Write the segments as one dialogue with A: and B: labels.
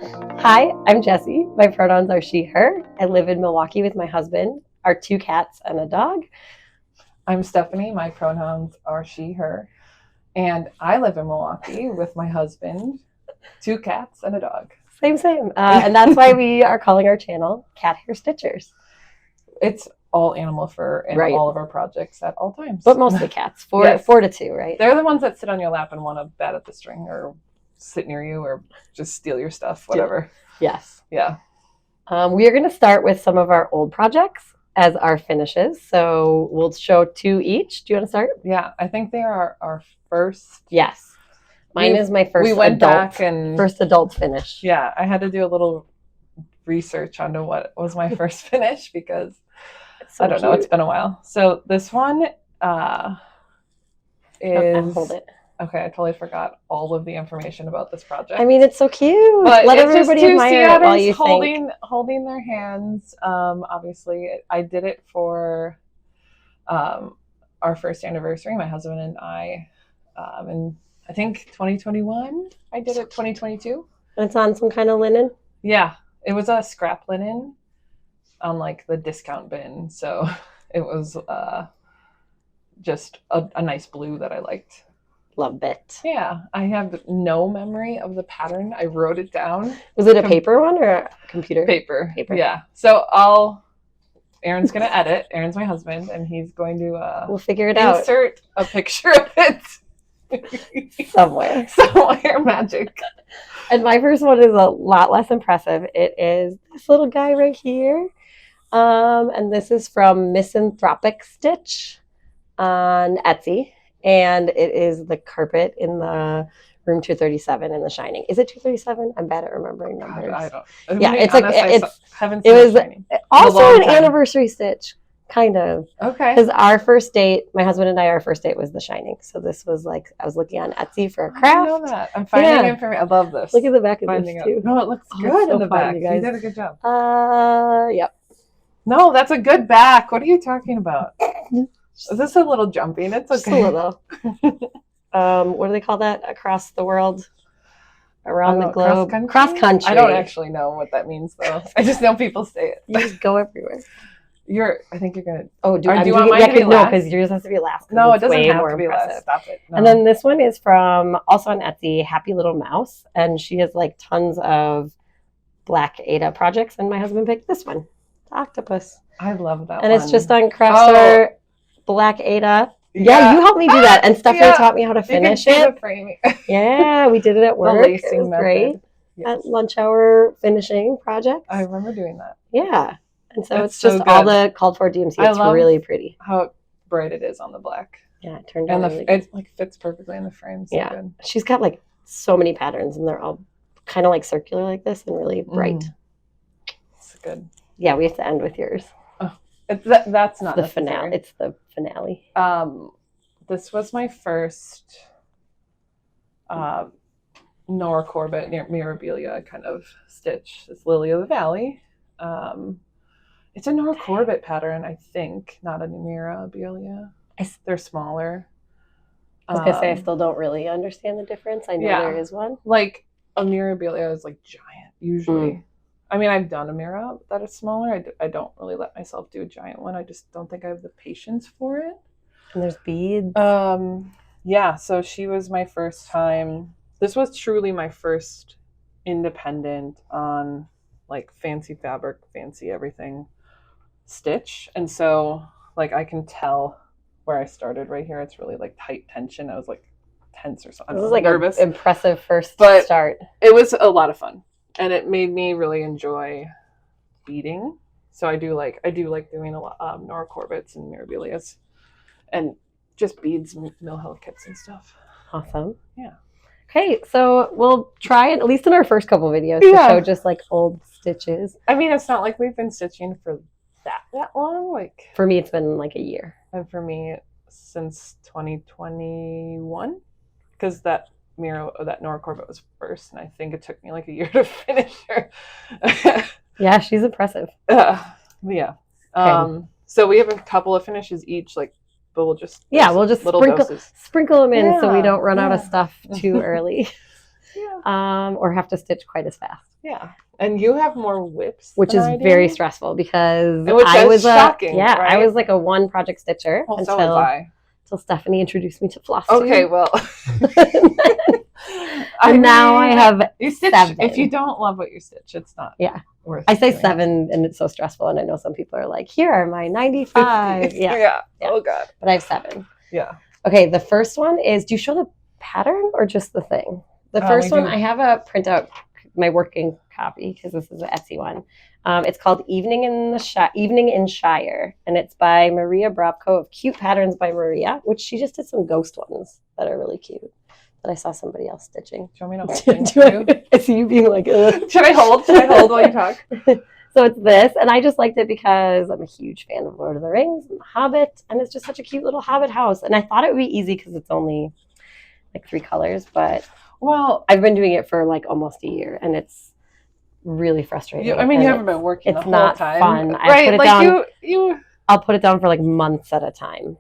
A: Hi, I'm Jessie. My pronouns are she, her. I live in Milwaukee with my husband, our 2 cats, and a dog.
B: I'm Stephanie. My pronouns are she, her. And I live in Milwaukee with my husband, 2 cats, and a dog.
A: Same. And that's why we are calling our channel CatHairStitchers.
B: It's all animal fur in all of our projects at all times.
A: But mostly cats, 4 to 2, right?
B: They're the ones that sit on your lap and want to bat at the string or sit near you or just steal your stuff, whatever.
A: Yes.
B: Yeah.
A: We are going to start with some of our old projects as our finishes. So we'll show 2 each. Do you want to start?
B: Yeah, I think they are our first.
A: Yes. Mine is my first first adult finish.
B: Yeah, I had to do a little research onto what was my first finish because I don't know, it's been a while. So this one is
A: hold it.
B: Okay, I totally forgot all of the information about this project.
A: I mean, it's so cute.
B: But
A: let everybody admire it while you
B: holding their hands. Obviously, I did it for our first anniversary, my husband and I, in I think 2021. I did it 2022.
A: And it's on some kind of linen?
B: Yeah, it was a scrap linen on like the discount bin. So it was just a nice blue that I liked.
A: Love it.
B: Yeah, I have no memory of the pattern. I wrote it down.
A: Was it a paper one or a computer?
B: Paper. Yeah. So Aaron's going to edit. Aaron's my husband, and he's going to
A: we'll figure it out.
B: Insert a picture of it.
A: Somewhere
B: magic.
A: And my first one is a lot less impressive. It is this little guy right here. And this is from Misanthropic Stitch on Etsy. And it is the carpet in the room 237 in The Shining. Is it 237? I'm bad at remembering numbers.
B: I don't.
A: Yeah, it's
B: haven't seen
A: it was
B: Shining.
A: Also an anniversary stitch, kind of.
B: Okay.
A: Because our first date, my husband and I, our first date was The Shining. So this was like, I was looking on Etsy for a craft.
B: I know that. I'm finding information. I love this.
A: Look at the back of this too.
B: No, it looks good in the back. You did a good job.
A: Yep.
B: No, that's a good back. What are you talking about? Is this a little jumping? It's okay.
A: Just a little. What do they call that? Across the world? Around the globe? Cross country.
B: I don't actually know what that means, though. I just know people say it.
A: You just go everywhere.
B: I think you're going to...
A: Oh, do you want mine to be last? No, because yours has to be last.
B: No, it doesn't have to be last. Stop it. No.
A: And then this one is from, also on Etsy, Happy Little Mouse. And she has like tons of Black Ada projects. And my husband picked this one, Octopus.
B: I love that
A: and it's just on Craft Store. Black Ada. Yeah, you helped me do that. And Stephanie taught me how to finish it. Yeah, we did it at work. It was great. At lunch hour finishing project.
B: I remember doing that.
A: Yeah. And so it's just all the called for DMC. It's really pretty.
B: How bright it is on the black.
A: Yeah, it turned out really
B: good. It like fits perfectly in the frame. So good.
A: She's got like so many patterns and they're all kind of like circular like this and really bright.
B: It's good.
A: Yeah, we have to end with yours.
B: That's not
A: the finale. It's the finale.
B: This was my first Nora Corbett Mirabilia kind of stitch. It's Lily of the Valley. It's a Nora Corbett pattern, I think, not a Mirabilia. They're smaller.
A: I was gonna say I still don't really understand the difference. I know there is one.
B: Like a Mirabilia is like giant usually. I mean, I've done a Mira that is smaller. I don't really let myself do a giant one. I just don't think I have the patience for it.
A: And there's beads.
B: Yeah, so she was my first time. This was truly my first independent on like fancy fabric, fancy everything stitch. And so like I can tell where I started right here. It's really like tight tension. I was like tense or something.
A: This was like
B: nervous.
A: An impressive first start.
B: It was a lot of fun. And it made me really enjoy beading. So I do like doing a lot Nora Corbett's and Mirabilias and just beads, mill heel kits and stuff.
A: Awesome.
B: Yeah.
A: Okay, so we'll try it, at least in our first couple videos, to show just like old stitches.
B: I mean, it's not like we've been stitching for that long. Like
A: for me, it's been like a year.
B: And for me, since 2021, because that Nora Corbett was first, and I think it took me like a year to finish her.
A: Yeah, she's impressive.
B: Yeah.
A: Okay.
B: So we have a couple of finishes each, like, but we'll just
A: sprinkle them in so we don't run out of stuff too early. or have to stitch quite as fast.
B: Yeah. And you have more whips,
A: which is very stressful because
B: I was shocking.
A: Right?
B: I
A: was like a one project stitcher until Stephanie introduced me to Flosstube.
B: Okay, well.
A: Now I have
B: you stitch,
A: 7.
B: If you don't love what you stitch, it's not worth it.
A: I say 7 and it's so stressful, and I know some people are like, here are my 95.
B: Yeah. Oh God.
A: But I have 7.
B: Yeah.
A: Okay, the first one is, do you show the pattern or just the thing? The first one, I have a printout, my working copy, because this is an Etsy one. It's called Evening in Shire, and it's by Maria Brobko of Cute Patterns by Maria, which she just did some ghost ones that are really cute that I saw somebody else stitching.
B: Do you want me to hold it?
A: I see you being like, ugh.
B: Should I hold while you talk?
A: So it's this, and I just liked it because I'm a huge fan of Lord of the Rings and The Hobbit, and it's just such a cute little Hobbit house. And I thought it would be easy because it's only like 3 colors, but I've been doing it for like almost a year, and it's really frustrating.
B: You haven't been working the whole time.
A: It's not fun.
B: Right,
A: I'll put it down for like months at a time.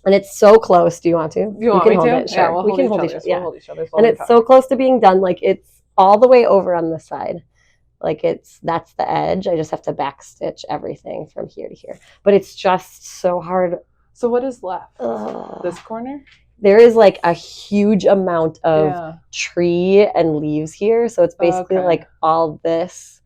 A: And it's so close. Do you want to?
B: You want me to?
A: It. Sure.
B: Yeah, we can hold each other. We'll hold each other.
A: And it's so close to being done. Like it's all the way over on this side. Like that's the edge. I just have to back stitch everything from here to here. But it's just so hard.
B: So what is left? This corner?
A: There is like a huge amount of tree and leaves here. So it's basically like all this.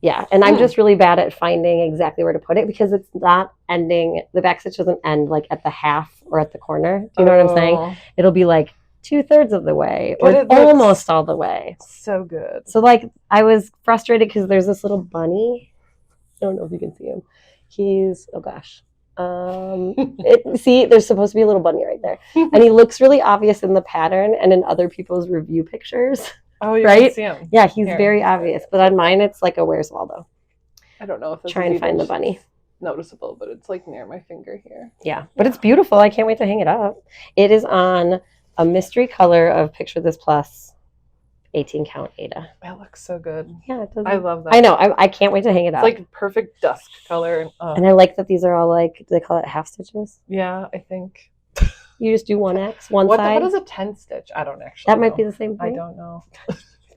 A: Yeah, and I'm just really bad at finding exactly where to put it because it's not ending. The back stitch doesn't end like at the half or at the corner. Do you know what I'm saying? It'll be like 2/3 of the way or almost all the way.
B: So good.
A: So like I was frustrated because there's this little bunny. I don't know if you can see him. He's see, there's supposed to be a little bunny right there, and he looks really obvious in the pattern and in other people's review pictures.
B: Oh, you can see him.
A: Yeah, he's very obvious. But on mine, it's like a Where's Waldo.
B: I don't know if
A: try and find the bunny.
B: Noticeable, but it's like near my finger here.
A: Yeah, but it's beautiful. I can't wait to hang it up. It is on a mystery color of Picture This Plus 18 count Ada.
B: That looks so good.
A: Yeah, it does.
B: I love that.
A: I know. I can't wait to hang it up.
B: It's like perfect dusk color.
A: And I like that these are all like, do they call it half stitches?
B: Yeah, I think.
A: You just do 1X, one side.
B: What is a 10 stitch? I don't actually
A: That might be the same thing.
B: I don't know.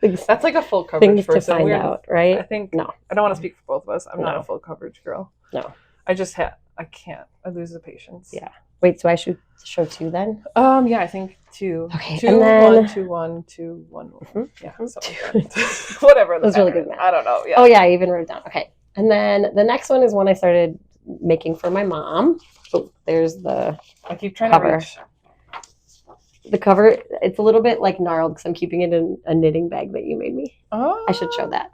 B: That's like a full coverage
A: things
B: person.
A: To find out, right?
B: I think.
A: No.
B: I don't want to speak for both of us. I'm not a full coverage girl.
A: No.
B: I can't. I lose the patience.
A: Yeah. Wait, so I should show 2 then?
B: Yeah, I think 2.
A: Okay.
B: 2,
A: and then...
B: 1, 2, 1, 2, 1. Yeah. Whatever.
A: That's really good math.
B: I don't know. Yeah.
A: Oh yeah, I even wrote it down. Okay. And then the next one is one I started making for my mom. Oh, there's the
B: I keep trying
A: cover.
B: To reach.
A: The cover, it's a little bit like gnarled because I'm keeping it in a knitting bag that you made me.
B: Oh.
A: I should show that.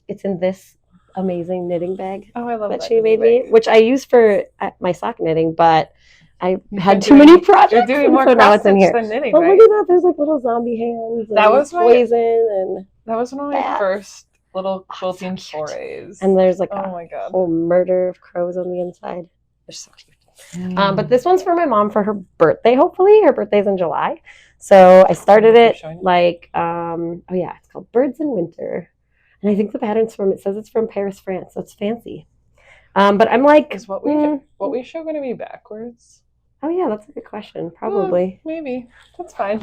A: It's in this amazing knitting bag.
B: Oh, I love that
A: she made me, which I use for my sock knitting, but I had too many projects.
B: You're doing more
A: so now it's in here.
B: Than knitting,
A: but
B: right?
A: look at that. There's like little zombie hands. And
B: that was
A: poison and
B: that was one of my first little quilting forays.
A: And there's like
B: my God.
A: Whole murder of crows on the inside. They're so cute. But this one's for my mom for her birthday, hopefully. Her birthday's in July. So I started it like, it's called Birds in Winter. And I think the pattern's it says it's from Paris, France. So it's fancy. But I'm like.
B: Is what we show going to be backwards?
A: Oh, yeah, that's a good question. Probably.
B: Maybe. That's fine.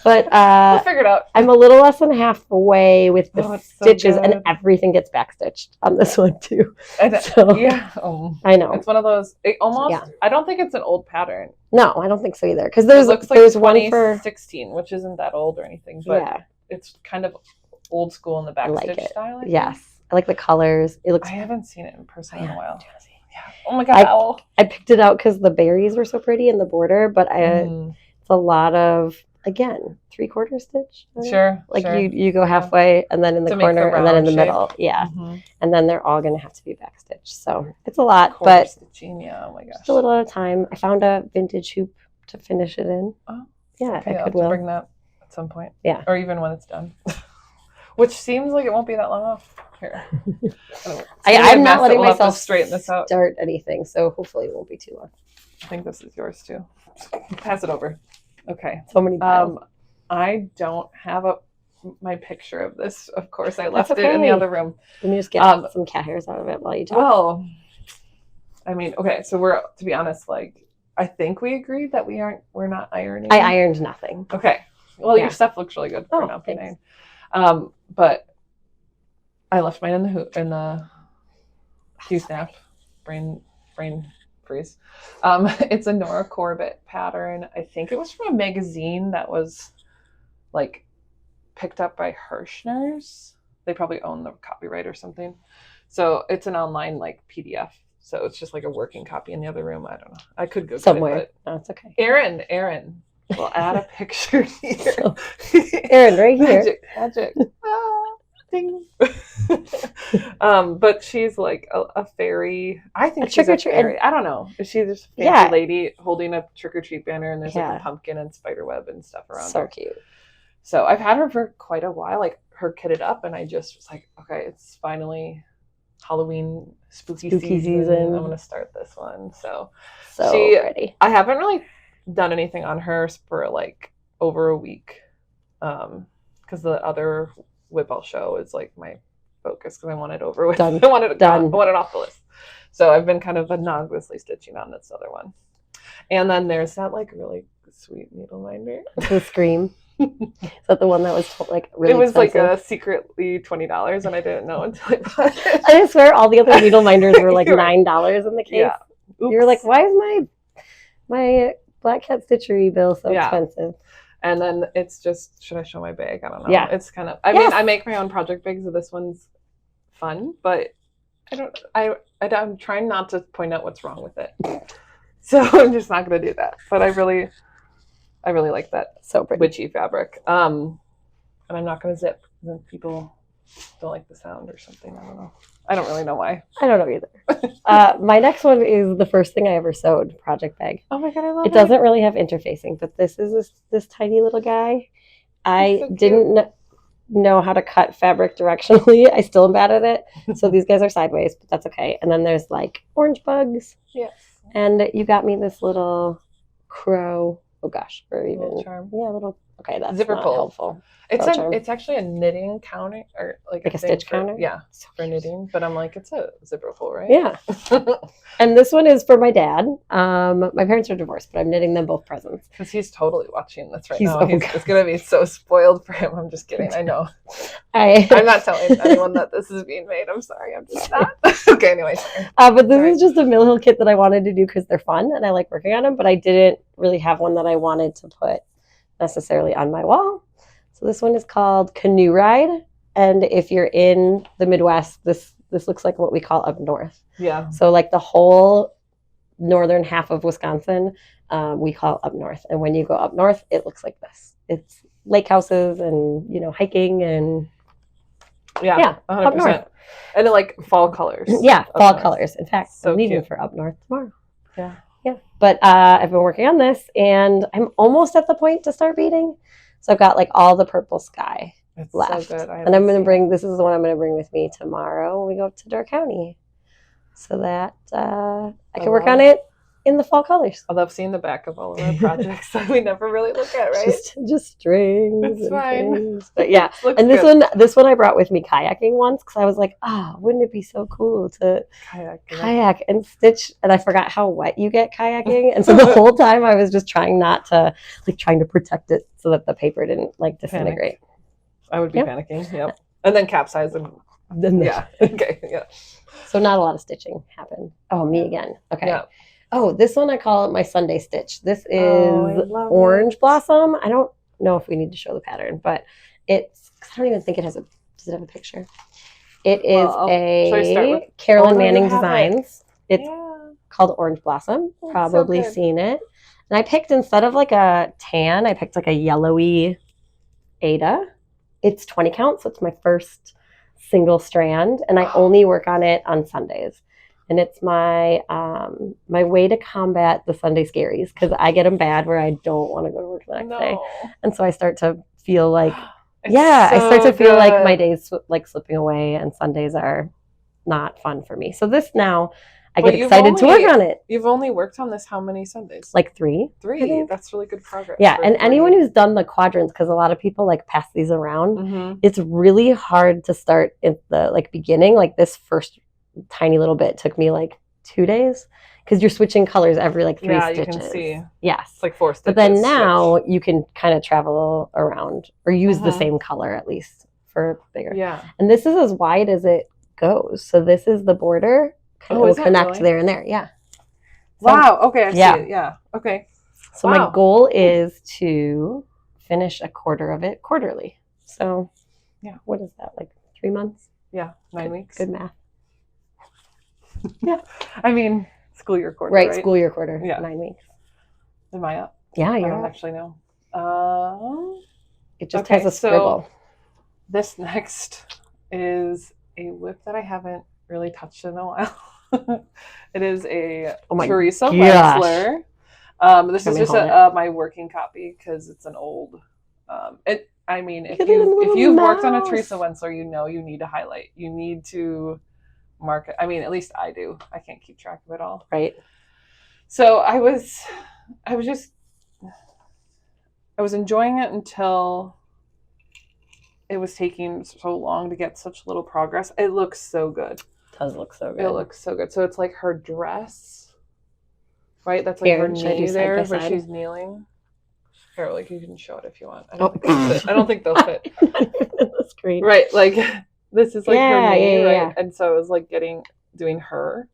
A: But
B: we'll figure it out.
A: I'm a little less than halfway with the stitches, and everything gets backstitched on this one, too.
B: Yeah.
A: I know.
B: It's one of those, I don't think it's an old pattern.
A: No, I don't think so either. Because there's one for
B: 16, which isn't that old or anything, but it's kind of old school in the backstitch style.
A: Yes. I like the colors. I
B: haven't seen it in person in a while. Yeah. Oh my God,
A: I picked it out because the berries were so pretty in the border, but it's a lot of, again, 3/4 stitch.
B: Sure.
A: Like you go halfway and then in the corner and then in the middle. Yeah. Mm-hmm. And then they're all going to have to be backstitched. So it's a lot, but
B: stitching, yeah. Oh my gosh.
A: Just a little at a time. I found a vintage hoop to finish it in.
B: Oh.
A: Yeah,
B: okay,
A: I could
B: bring that at some point.
A: Yeah.
B: Or even when it's done. Which seems like it won't be that long off. Here.
A: I'm not letting myself
B: straighten this out.
A: Start anything, so hopefully it won't be too long.
B: I think this is yours too. Pass it over. Okay.
A: So many piles.
B: I don't have my picture of this. Of course, I left it in the other room.
A: Let me just get some cat hairs out of it while you talk.
B: Well, I mean, okay. So to be honest, like I think we agreed that we're not ironing.
A: I ironed nothing.
B: Okay. Well,
A: Yeah.
B: your stuff looks really good for not being
A: thanks.
B: but I left mine in the Q-snap brain freeze. It's a Nora Corbett pattern. I think it was from a magazine that was like picked up by Hirschner's. They probably own the copyright or something. So it's an online like PDF. So it's just like a working copy in the other room. I don't know. I could go
A: somewhere.
B: get it,
A: No, it's okay.
B: Aaron. We'll add a picture here.
A: So, Aaron, right here.
B: Magic. Ding. But she's like a fairy. I think she's a fairy. I don't know. Is she just a fancy lady holding a trick-or-treat banner and there's like a pumpkin and spiderweb and stuff around her?
A: So cute.
B: So I've had her for quite a while, like her kitted up, and I just was like, okay, it's finally Halloween spooky season. I'm gonna start this one. So
A: ready.
B: I haven't really done anything on her for like over a week, because the other whip I'll show is like my focus because I want it over with.
A: Done.
B: I want it off the list. So I've been kind of a non-Lesley stitching on this other one. And then there's that like really sweet needle minder.
A: The Scream. Is that the one that was like really
B: It was
A: expensive?
B: like secretly $20 and I didn't know until I bought it.
A: I swear all the other needle minders were like $9 in the case.
B: Yeah.
A: You're like, why is my Black Cat Stitchery bill so expensive?
B: And then it's just, should I show my bag? I don't know.
A: Yeah.
B: It's kind of, I mean, I make my own project bags, so this one's fun, but I'm trying not to point out what's wrong with it. So I'm just not going to do that. But I really like that
A: so pretty
B: witchy fabric. And I'm not going to zip. Then people don't like the sound or something. I don't know. I don't really know why.
A: I don't know either. My next one is the first thing I ever sewed, project bag.
B: Oh my God, I love it.
A: It doesn't really have interfacing, but this is this tiny little guy. I didn't know how to cut fabric directionally. I still am bad at it. So these guys are sideways, but that's okay. And then there's like orange bugs.
B: Yes.
A: And you got me this little crow. Oh gosh, or even
B: little charm.
A: Yeah, little. Okay, that's
B: zipper
A: not
B: pull.
A: Helpful.
B: It's actually a knitting counter or like
A: a stitch counter.
B: Yeah, for knitting. But I'm like, it's a zipper pull, right?
A: Yeah. And this one is for my dad. My parents are divorced, but I'm knitting them both presents.
B: Because he's totally watching this right now. It's gonna be so spoiled for him. I'm just kidding. I know. I'm not telling anyone that this is being made. I'm sorry. I'm just not. Okay. Anyway.
A: But this is just a Mill Hill kit that I wanted to do because they're fun and I like working on them. But I didn't really have one that I wanted to put necessarily on my wall. So this one is called Canoe Ride. And if you're in the Midwest, this looks like what we call up north.
B: Yeah.
A: So like the whole northern half of Wisconsin, we call up north. And when you go up north, it looks like this. It's lake houses and, hiking and
B: 100%.
A: up north.
B: And then like fall colors.
A: Yeah, fall colors. In fact,
B: so
A: I'm leaving
B: cute.
A: for up north tomorrow.
B: Yeah.
A: Yeah. But I've been working on this and I'm almost at the point to start beading. So I've got like all the purple sky
B: it's
A: left.
B: So good.
A: And I'm going to this is the one I'm going to bring with me tomorrow when we go up to Door County. So that I can work on it in the fall colors.
B: I love seeing the back of all of our projects that we never really look at, right?
A: Just strings.
B: It's fine.
A: Things. But yeah. And this one I brought with me kayaking once because I was like, wouldn't it be so cool to kayak and stitch? And I forgot how wet you get kayaking. And so the whole time I was just trying to protect it so that the paper didn't disintegrate.
B: I would be panicking. Yep. And then capsize and Okay. Yeah.
A: So not a lot of stitching happened. Oh, me again. Okay.
B: Yeah.
A: Oh, this one I call it my Sunday stitch. This is Orange Blossom. I don't know if we need to show the pattern, but I don't even think it has does it have a picture? It is a Carolyn Manning Designs. It's called Orange Blossom. Probably seen it. And I picked, instead of like a tan, I picked like a yellowy Ada. It's 20 count, so it's my first single strand, and I only work on it on Sundays. And it's my my way to combat the Sunday scaries because I get them bad where I don't want to go to work the next day, and so I start to feel like I start to feel like my days slipping away, and Sundays are not fun for me. So this now I get excited to work on it.
B: You've only worked on this how many Sundays?
A: Like 3.
B: 3. That's really good progress.
A: Yeah, and anyone who's done the quadrants, because a lot of people pass these around, it's really hard to start at the beginning. Like this first tiny little bit took me 2 days because you're switching colors every like 3 stitches.
B: Yeah, you can see.
A: Yes.
B: It's like 4 stitches.
A: But then now you can kind of travel around or use the same color at least for bigger.
B: Yeah.
A: And this is as wide as it goes. So this is the border. It will connect
B: really?
A: there and there. Yeah. So,
B: wow. Okay. I see it. Yeah. Okay.
A: So my goal is to finish a quarter of it quarterly. So
B: yeah.
A: What is that? Like 3 months?
B: Yeah. 9 weeks.
A: Good math.
B: Yeah. I mean, school year quarter.
A: Right. School year quarter.
B: Yeah.
A: 9 weeks.
B: Am I up?
A: Yeah.
B: I
A: You're
B: don't
A: up.
B: actually know.
A: It just has a scribble.
B: So this next is a whip that I haven't really touched in a while. It is a Teresa Wentzler. This is just my working copy because it's an old. I mean, if you've worked on a Teresa Wentzler, you know you need to highlight. You need to mark it. I mean, at least I do. I can't keep track of it all.
A: Right.
B: So I was enjoying it until it was taking so long to get such little progress. It looks so good.
A: It does look so good.
B: It looks so good. So it's like her dress, right? That's like her knee there where she's kneeling. Carolyn, you can show it if you want. I don't think they'll fit.
A: The screen.
B: Right, like this is like her knee, right?
A: Yeah.
B: And so it was like doing her.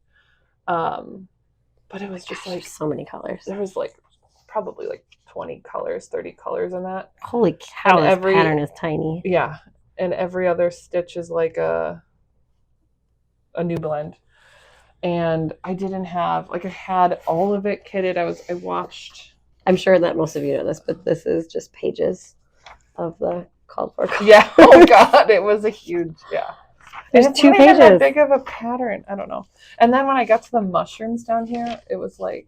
B: But it was just like
A: so many colors.
B: There was like probably like 20 colors, 30 colors in that.
A: Holy cow, this pattern is tiny.
B: Yeah. And every other stitch is like a new blend. And I didn't have, like I had all of it kitted. I watched.
A: I'm sure that most of you know this, but this is just pages of the called for colors.
B: Yeah. Oh God, it was a huge, yeah.
A: There's
B: and
A: 2 pages.
B: Even that big of a pattern. I don't know. And then when I got to the mushrooms down here, it was like,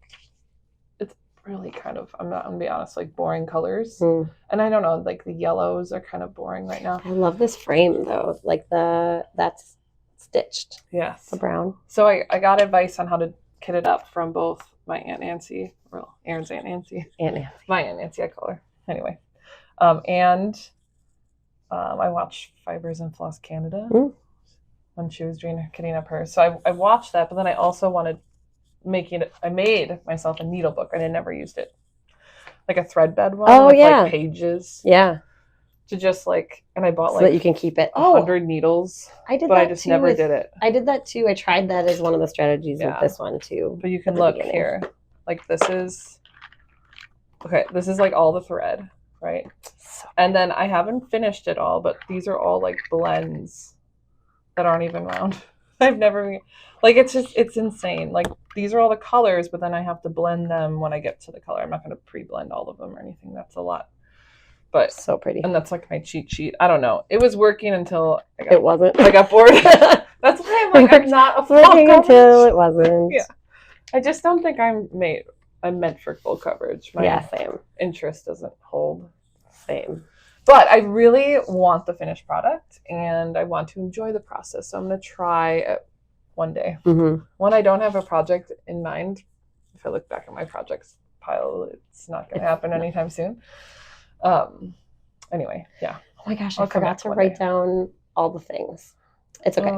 B: it's really kind of, I'm not going to be honest, like boring colors. And I don't know, like the yellows are kind of boring right now.
A: I love this frame though. Like that's stitched.
B: Yes.
A: The brown.
B: So I got advice on how to kit it up from both my Aunt Nancy, well, Aaron's Aunt Nancy.
A: Aunt Nancy.
B: My Aunt Nancy, I call her. Anyway. And I watched Fibers and Floss Canada when she was kitting up hers. So I watched that, but then I also wanted I made myself a needle book and I never used it. Like a thread bed one with like pages.
A: Yeah.
B: To just like, and I bought
A: so that you can keep it.
B: 100 needles.
A: I did
B: but
A: that
B: I just never did it.
A: I did that too. I tried that as one of the strategies with this one too.
B: But you can look here. Like this is like all the thread, right? And then I haven't finished it all, but these are all like blends that aren't even round. I've never, like, it's insane. Like these are all the colors, but then I have to blend them when I get to the color. I'm not going to pre-blend all of them or anything. That's a lot. But
A: so pretty.
B: And that's like my cheat sheet. I don't know. It was working until
A: it wasn't.
B: I got bored. That's why I'm like, I'm not a full
A: working
B: coverage.
A: Until it wasn't.
B: Yeah. I just don't think I'm meant for full coverage. My
A: same.
B: interest doesn't hold.
A: Same.
B: But I really want the finished product and I want to enjoy the process. So I'm going to try it one day. When I don't have a project in mind, if I look back at my projects pile, it's not going to happen anytime soon. Anyway, yeah.
A: Oh my gosh, I forgot to write down all the things. It's okay.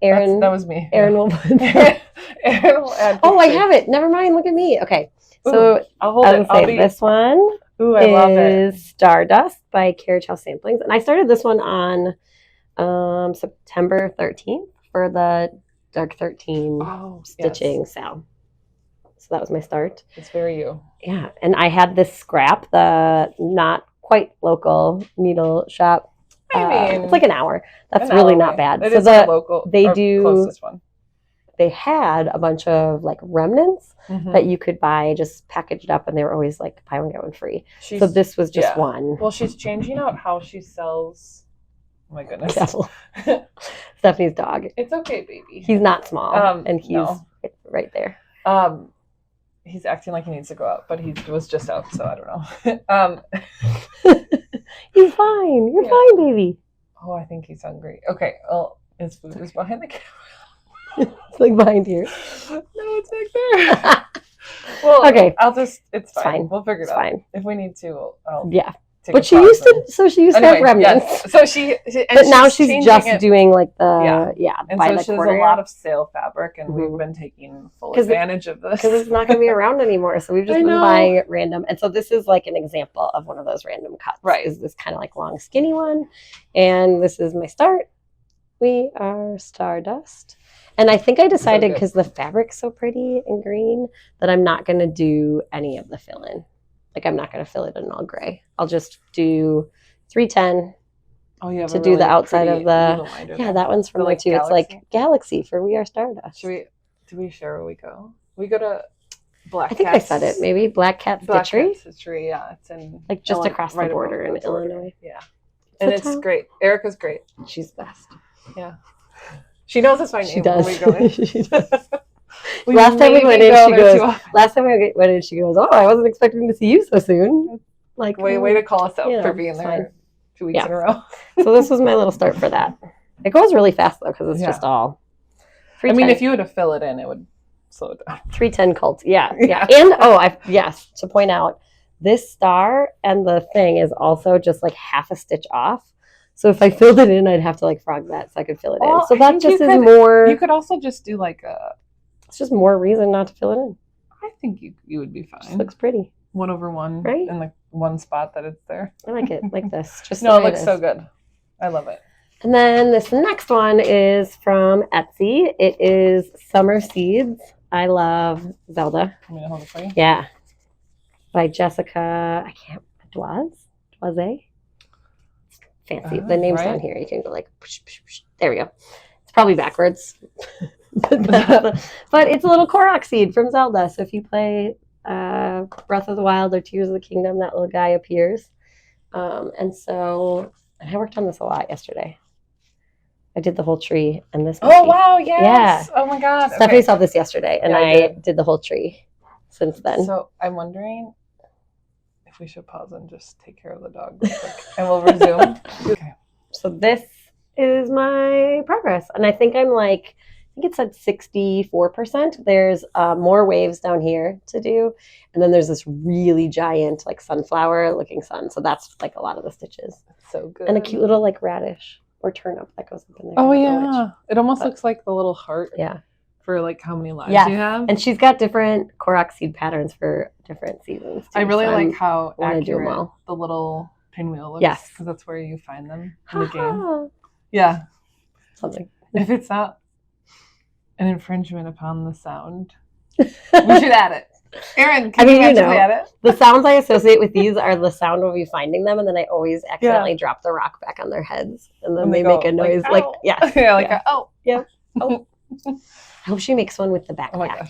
B: Aaron, that was me.
A: Aaron will put Aaron will add. Oh, I have it. Never mind. Look at me. Okay. So
B: I'll hold it.
A: This one
B: I love it.
A: Stardust by Carriage House Samplings. And I started this one on September 13th for the Dark 13 stitching sale. So that was my start.
B: It's very you.
A: Yeah. And I had this scrap, the not quite local needle shop. I mean, it's like an hour. That's really not bad.
B: It is local.
A: They do
B: closest one.
A: They had a bunch of like remnants that you could buy just packaged up, and they were always like buy one get one free. So this was just one.
B: Well, she's changing out how she sells. Oh my goodness,
A: Stephanie's dog.
B: It's okay, baby.
A: He's not small, and he's right there.
B: He's acting like he needs to go out, but he was just out, so I don't know.
A: He's fine. You're fine, baby.
B: Oh, I think he's hungry. Okay. Well, his food is behind the camera.
A: It's like behind here.
B: No, it's back there. Well, okay. It's fine. We'll figure it out.
A: Fine.
B: If we need to, I'll
A: But she used to, so she used to have remnants.
B: Yes. So
A: but now she's just doing like the,
B: and
A: by
B: so
A: the
B: she has
A: quarter
B: a lot of sale fabric, and we've been taking full advantage of this.
A: Because it's not going to be around anymore. So we've just been buying random. And so this is like an example of one of those random cuts.
B: Right.
A: Is this kind of like long, skinny one. And this is my start. We are Stardust. And I think I decided, because the fabric's so pretty and green, that I'm not going to do any of the fill-in. Like, I'm not going to fill it in all gray. I'll just do 310 to do the outside of the... Yeah, that one's from there too. Galaxy? It's like Galaxy for We Are Stardust.
B: Do we share where we go? We go to Black Cat.
A: I think I said it, maybe. Black Cat Stitchery?
B: Stitchery, yeah. It's in...
A: Like, just across the border in Illinois.
B: Yeah. And it's great. Erica's great.
A: She's the best.
B: Yeah. She knows it's my name.
A: She does.
B: When we go in. She does.
A: Last time we went in, she goes, oh, I wasn't expecting to see you so soon. Like,
B: way to call us out for being there 2 weeks in a row.
A: So this was my little start for that. It goes really fast though, because it's just all.
B: I mean, if you were to fill it in, it would slow it down.
A: 310 cult, yeah. And to point out, this star and the thing is also just like half a stitch off. So if I filled it in, I'd have to like frog that so I could fill it in. So that just is more.
B: You could also just do like a.
A: It's just more reason not to fill it in.
B: I think you would be fine.
A: It looks pretty.
B: 1/1,
A: right?
B: In the one spot that it's there.
A: I like it like this. Just
B: no, it looks so good. I love it.
A: And then this next one is from Etsy. It is Summer Seeds. I love Zelda.
B: I'm gonna hold it for you.
A: Yeah. By Jessica. I can't. Doize. Fancy. The name's down here. You can go like, push, push, push. There we go. It's probably backwards. But it's a little Korok seed from Zelda. So if you play Breath of the Wild or Tears of the Kingdom, that little guy appears. And I worked on this a lot yesterday. I did the whole tree and this.
B: Oh, wow. Yes. Yeah. Oh, my God.
A: Stephanie saw this yesterday, and I did the whole tree since then.
B: So I'm wondering if we should pause and just take care of the dog real quick, and we'll resume. Okay.
A: So this is my progress. And I think it's at 64%. There's more waves down here to do. And then there's this really giant like sunflower looking sun. So that's like a lot of the stitches.
B: So good.
A: And a cute little like radish or turnip that goes up in there.
B: Oh yeah. It almost looks like the little heart.
A: Yeah.
B: For like how many lives you have.
A: And she's got different Korok seed patterns for different seasons too.
B: I really like how accurate
A: well.
B: the little pinwheel looks.
A: Yes.
B: Because that's where you find them in the game. Yeah.
A: Something.
B: If it's not an infringement upon the sound, we should add it. Erin, can you add it?
A: The sounds I associate with these are the sound of you finding them, and then I always accidentally drop the rock back on their heads, and then they make a noise like
B: oh.
A: I hope she makes one with the backpack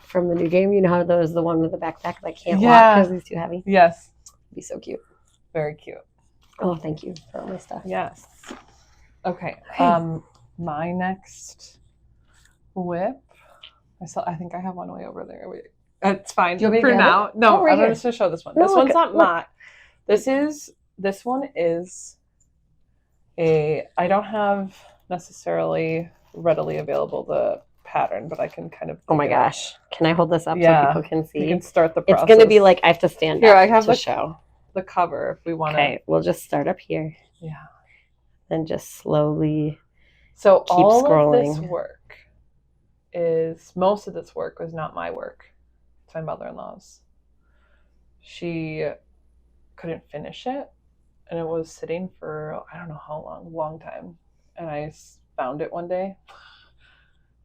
A: from the new game. You know how there's the one with the backpack that can't walk because he's too heavy?
B: Yes.
A: It'd be so cute.
B: Very cute.
A: Oh, thank you for all my stuff.
B: Yes. Okay. My next whip. I think I have one way over there. It's fine for now. No, I'm going to show this one. This one's not mine. This one is I don't have necessarily readily available the pattern, but I can kind of.
A: Oh my gosh! Can I hold this up so people can see?
B: You can start the process.
A: It's going to be like I have to stand up.
B: I have
A: to show
B: the cover if we want to.
A: Okay, we'll just start up here.
B: Yeah.
A: And just slowly.
B: So
A: keep
B: all
A: scrolling.
B: Of this work most of this work was not my work. It's my mother-in-law's. She couldn't finish it, and it was sitting for I don't know how long time. And I found it one day,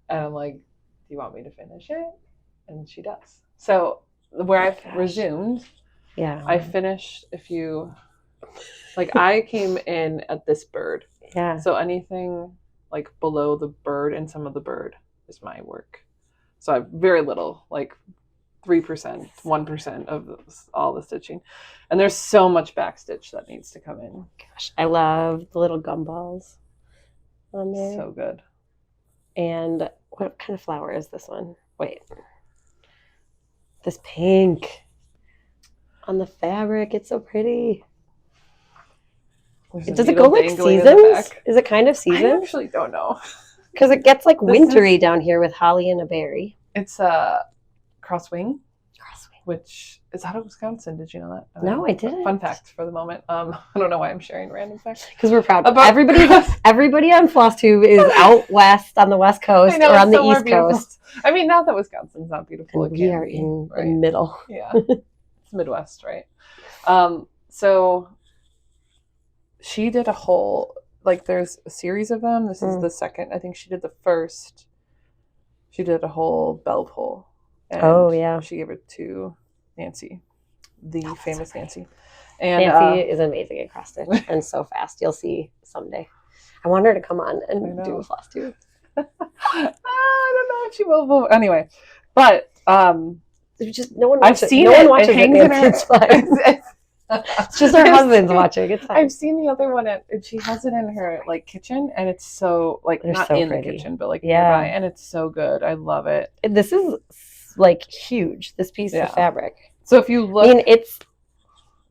B: and I'm like, "Do you want me to finish it?" And she does. So where I've resumed, I finished a few. Like I came in at this bird.
A: Yeah.
B: So anything like below the bird and some of the bird is my work. So I have very little, like 3%, 1% of all the stitching. And there's so much backstitch that needs to come in.
A: Gosh, I love the little gumballs on there.
B: So good.
A: And what kind of flower is this one? Wait. This pink on the fabric. It's so pretty. Does it go like seasons? Is it kind of seasons?
B: I actually don't know.
A: Because it gets like wintry down here with holly and a berry.
B: It's a crosswing.
A: Crosswing.
B: which is out of Wisconsin. Did you know that?
A: No, I didn't.
B: Fun fact for the moment. I don't know why I'm sharing random facts.
A: Because we're proud. Everybody on Flosstube is out west on the West Coast or on the East Coast.
B: I mean, not that Wisconsin's not beautiful.
A: We are in the middle.
B: Yeah, it's Midwest, right? So she did a whole, like, there's a series of them. This is the second. I think she did the first. She did a whole bell pull. And she gave it to Nancy, the famous Nancy. And
A: Nancy is amazing at cross stitch and so fast. You'll see someday. I want her to come on and do a floss too.
B: I don't know if she will. But anyway, but
A: just no one.
B: I've seen
A: no
B: it.
A: one watches
B: it hangs in her.
A: It's just her husband's watching. It's fine.
B: I've seen the other one. She has it in her like kitchen, and it's so like
A: They're
B: not
A: so
B: in
A: pretty.
B: the kitchen, but like nearby, and it's so good. I love it.
A: This is like huge. This piece of fabric.
B: So if you look,
A: I mean, it's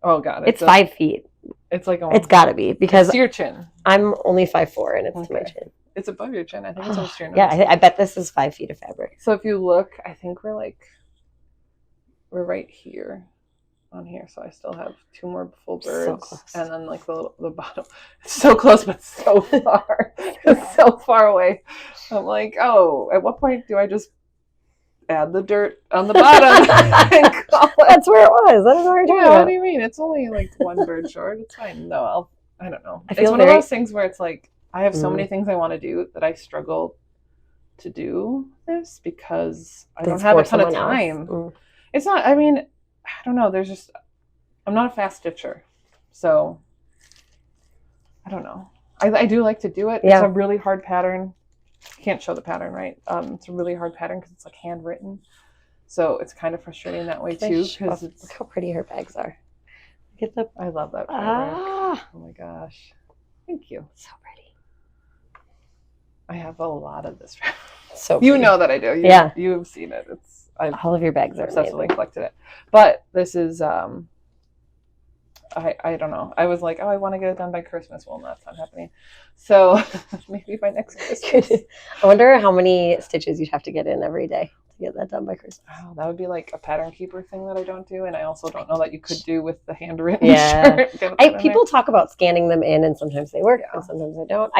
B: it's
A: 5 feet.
B: It's like
A: it's got to be because
B: it's your chin.
A: I'm only 5'4", and it's to my chin.
B: It's above your chin. I think it's almost your nose.
A: Yeah, I bet this is 5 feet of fabric.
B: So if you look, I think we're right here. On here, so I still have 2 more full birds, and then like the bottom. It's so close, but so far. It's so far away. I'm like, oh, at what point do I just add the dirt on the bottom? And call it?
A: That's where it was. That's what we're doing.
B: What do you mean? It's only like 1 bird short. It's fine. No, I don't know. It's one of those things where it's like I have so many things I want to do that I struggle to do this because I don't have a ton of time. It's not. I mean. I don't know. I'm not a fast stitcher. So, I don't know. I do like to do it. Yeah. It's a really hard pattern. Can't show the pattern, right? It's a really hard pattern because it's like handwritten. So, it's kind of frustrating that way too. Because
A: look how pretty her bags are.
B: I love that fabric. Oh my gosh. Thank you.
A: So pretty.
B: I have a lot of this fabric.
A: So pretty.
B: You know that I do. You've seen it.
A: All of your bags are
B: obsessively collected it, but this is I don't know. I was like, I want to get it done by Christmas. Well, that's not happening. So maybe by next Christmas.
A: I wonder how many stitches you'd have to get in every day to get that done by Christmas.
B: Oh, that would be like a pattern keeper thing that I don't do, and I also don't know that you could do with the handwritten shirt.
A: People talk about scanning them in, and sometimes they work, and sometimes they don't.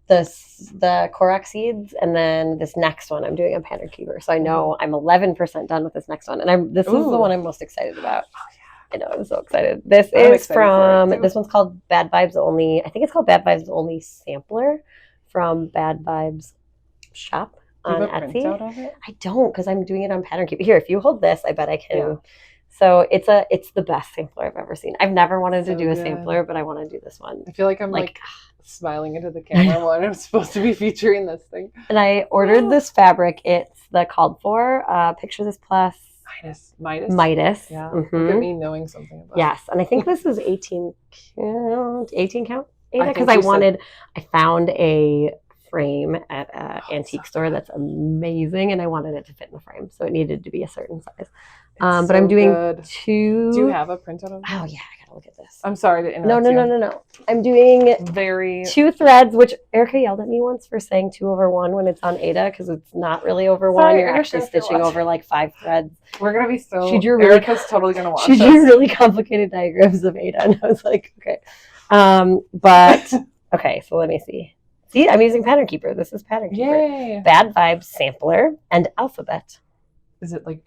A: The Korok seeds, and then this next one I'm doing a pattern keeper. So I know I'm 11% done with this next one, and this is the one I'm most excited about. Oh yeah, I know, I'm so excited. This is from this one's called Bad Vibes Only. I think it's called Bad Vibes Only Sampler from Bad Vibes Shop on Etsy. Out of it? I don't, because I'm doing it on pattern keeper. Here, if you hold this, I bet I can. Yeah. So it's the best sampler I've ever seen. I've never wanted to do a sampler, but I want to do this one.
B: I feel like I'm like smiling into the camera when I'm supposed to be featuring this thing.
A: And I ordered this fabric. It's the called for. Picture this plus Midas.
B: Yeah. Mm-hmm. Look at me knowing something about it.
A: Yes. And I think this is 18 count, Ada, because I found a frame at an antique store that's amazing, and I wanted it to fit in the frame, so it needed to be a certain size. But I'm doing 2.
B: Do you have a printout of it?
A: Oh yeah, I gotta look at this.
B: I'm sorry to interrupt.
A: No. I'm doing 2 threads, which Erica yelled at me once for saying 2/1 when it's on Ada, because it's not really over 1. You're actually stitching over like 5 threads.
B: We're gonna be Erica's totally gonna watch.
A: She drew really complicated diagrams of Ada, and I was like, okay. But okay, so let me see. See, I'm using Pattern Keeper. This is Pattern Keeper.
B: Yay.
A: Bad Vibes Sampler and Alphabet.
B: Is it like